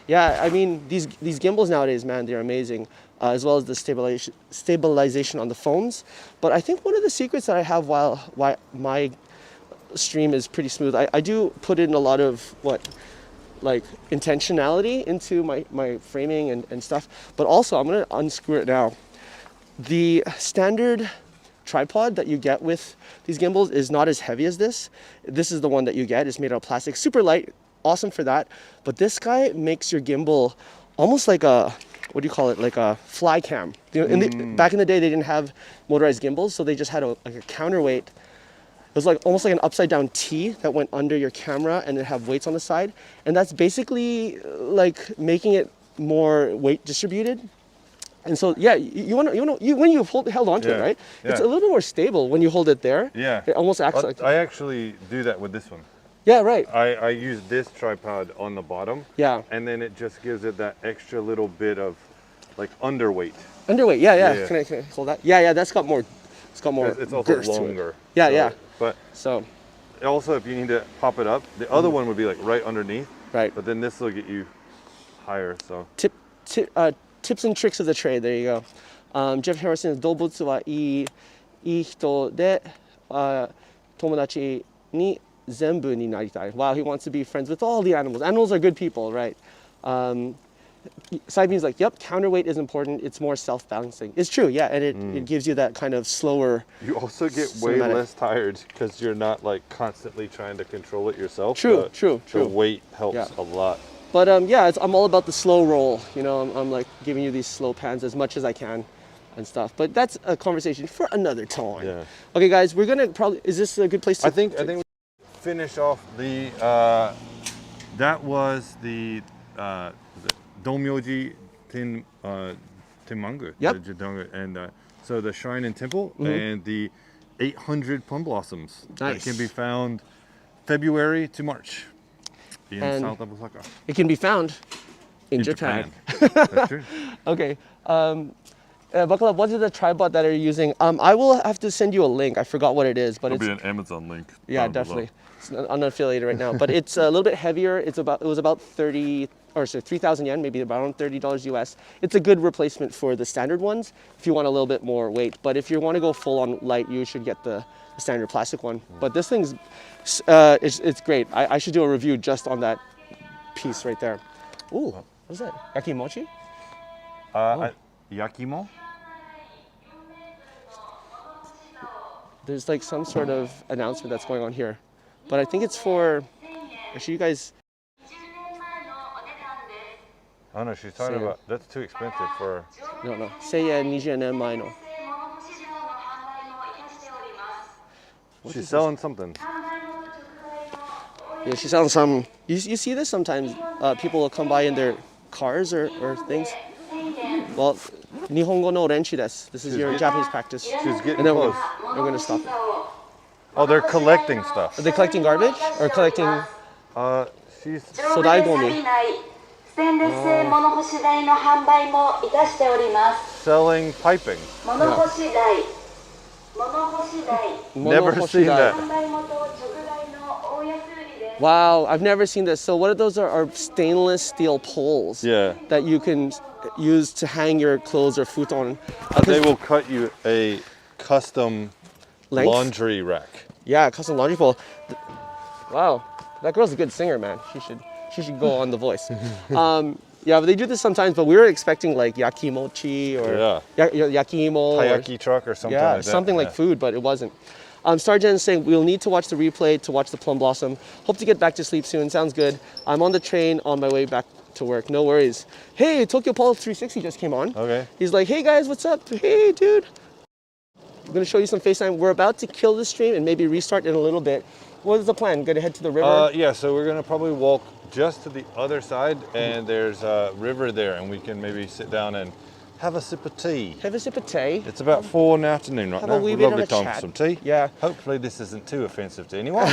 Yeah, I mean, these gimbals nowadays, man, they're amazing, as well as the stabilization on the phones. But I think one of the secrets that I have why my stream is pretty smooth, I do put in a lot of like intentionality into my framing and stuff. But also, I'm gonna unscrew it now. The standard tripod that you get with these gimbals is not as heavy as this. This is the one that you get. It's made out of plastic, super light, awesome for that. But this guy makes your gimbal almost like a, what do you call it, like a fly cam. You know, back in the day, they didn't have motorized gimbals, so they just had like a counterweight. It was like almost like an upside down T that went under your camera and it have weights on the side. And that's basically like making it more weight distributed. And so, yeah, when you held onto it, Yeah, right? It's yeah. a little bit more stable when you hold it there. Yeah. It almost acts like, I actually do that with this one. yeah, right. I use this tripod on the bottom. Yeah. And then it just gives it that extra little bit of like underweight. Underweight, yeah. Yeah. Can I hold that? Yeah, that's got more, it's got more It's also girth to it. longer. Yeah, so- yeah. But So, also, if you need to pop it up, the other one would be like right underneath. right. But then this will get you higher. So Tips and tricks of the trade, there you go. Jeff Harrison, 動物はいい人で、友達に全部になりたい. Wow, he wants to be friends with all the animals. Animals are good people, right? Cybeam's like, yep, counterweight is important. It's more self-balancing. It's true, yeah, and it gives you that kind of slower. you also get way Cinematic. less tired because you're not like constantly trying to control it yourself. True, The true. weight helps Yeah. a lot. But yeah, I'm all about the slow roll. You know, I'm like giving you these slow pans as much as I can and stuff. But that's a conversation for another time. Yeah. Okay, guys, we're gonna probably. Is this a good place to? I think we finish off the. That was the Domyoji Tenmangu. Yep. And so the shrine and temple and the 800 plum blossoms that Nice. can be found February to March in And- South of Osaka. It can be found in Japan. That's true. Okay. Buckle up. What is the tripod that you're using? I will have to send you a link. I forgot what it is, but It'll it's be an Amazon link. yeah, down below. definitely. It's unaffiliated right now, but it's a little bit heavier. It was about 30 or sorry, 3,000 yen, maybe around $30 US. It's a good replacement for the standard ones if you want a little bit more weight. But if you want to go full on light, you should get the standard plastic one. But this thing's, it's great. I should do a review just on that piece right there. Ooh, what is that? Yakimochi? Yakimo? There's like some sort of announcement that's going on here. But I think it's for, actually you guys. Oh no, she's talking about, that's too expensive for... No. 1020年前の. She's selling something. Yeah, she's selling some. You see this sometimes? People will come by in their cars or things. Well, Nihongo no renshi desu. This is your Japanese practice. She's getting And then close. we're going to stop it. Oh, they're collecting stuff. Are they collecting garbage or collecting? She's... 粗大ゴミ. selling piping. Never seen that. Wow, I've never seen this. So what are those? Are stainless steel poles Yeah. that you can use to hang your clothes or futon. They will cut you a custom Length? laundry rack. Yeah, custom laundry pole. Wow, that girl's a good singer, man. She should go on The Voice. Yeah, but they do this sometimes. But we were expecting like yakimochi or yakimo, Hayaki truck or something like that. something like food, but it wasn't. Starjen is saying we'll need to watch the replay to watch the Plum Blossom. Hope to get back to sleep soon. Sounds good. I'm on the train on my way back to work. No worries. Hey, Tokyo Paul 360 just came on. Okay. He's like, hey guys, what's up? Hey, dude. I'm gonna show you some FaceTime. We're about to kill the stream and maybe restart in a little bit. What is the plan? Gonna head to the river? Yeah, so we're gonna probably walk just to the other side, and there's a river there, and we can maybe sit down and have a sip of tea. Have a sip of tea. It's about 4 in the afternoon right Have now. a wee bit of Lovely a time chat. for some tea. Yeah. Hopefully this isn't too offensive to anyone.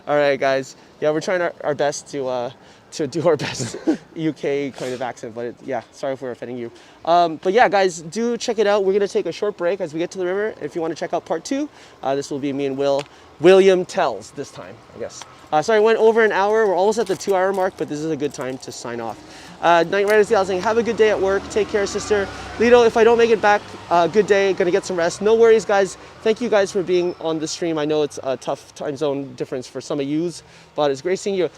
All right, guys. Yeah, we're trying our best to do our best UK kind of accent, but yeah, sorry if we're offending you. But yeah, guys, do check it out. We're gonna take a short break as we get to the river. If you want to check out part 2, this will be me and William Tells this time, I guess. Sorry, went over an hour. We're almost at the 2-hour mark, but this is a good time to sign off. Night Riders saying, have a good day at work. Take care, sister. Lito, if I don't make it back, good day. Gonna get some rest. No worries, guys. Thank you guys for being on the stream. I know it's a tough time zone difference for some of yous, but it's great seeing you.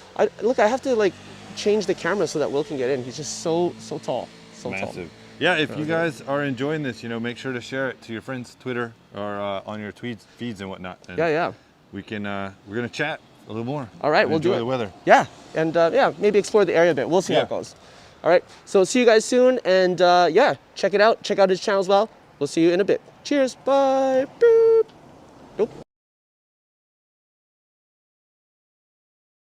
Look, I have to like change the camera so that Will can get in. He's just so tall, so Massive. tall. Yeah, if you guys are enjoying this, make sure to share it to your friends' Twitter or on your feeds and whatnot. And Yeah. we can. We're gonna chat a little more. All right, and we'll do enjoy it. the weather. Yeah, and yeah, maybe explore the area a bit. We'll see how it goes. All right, so see you guys soon, and yeah, check it out. Check out his channel as well. We'll see you in a bit. Cheers. Bye. Boop. Nope.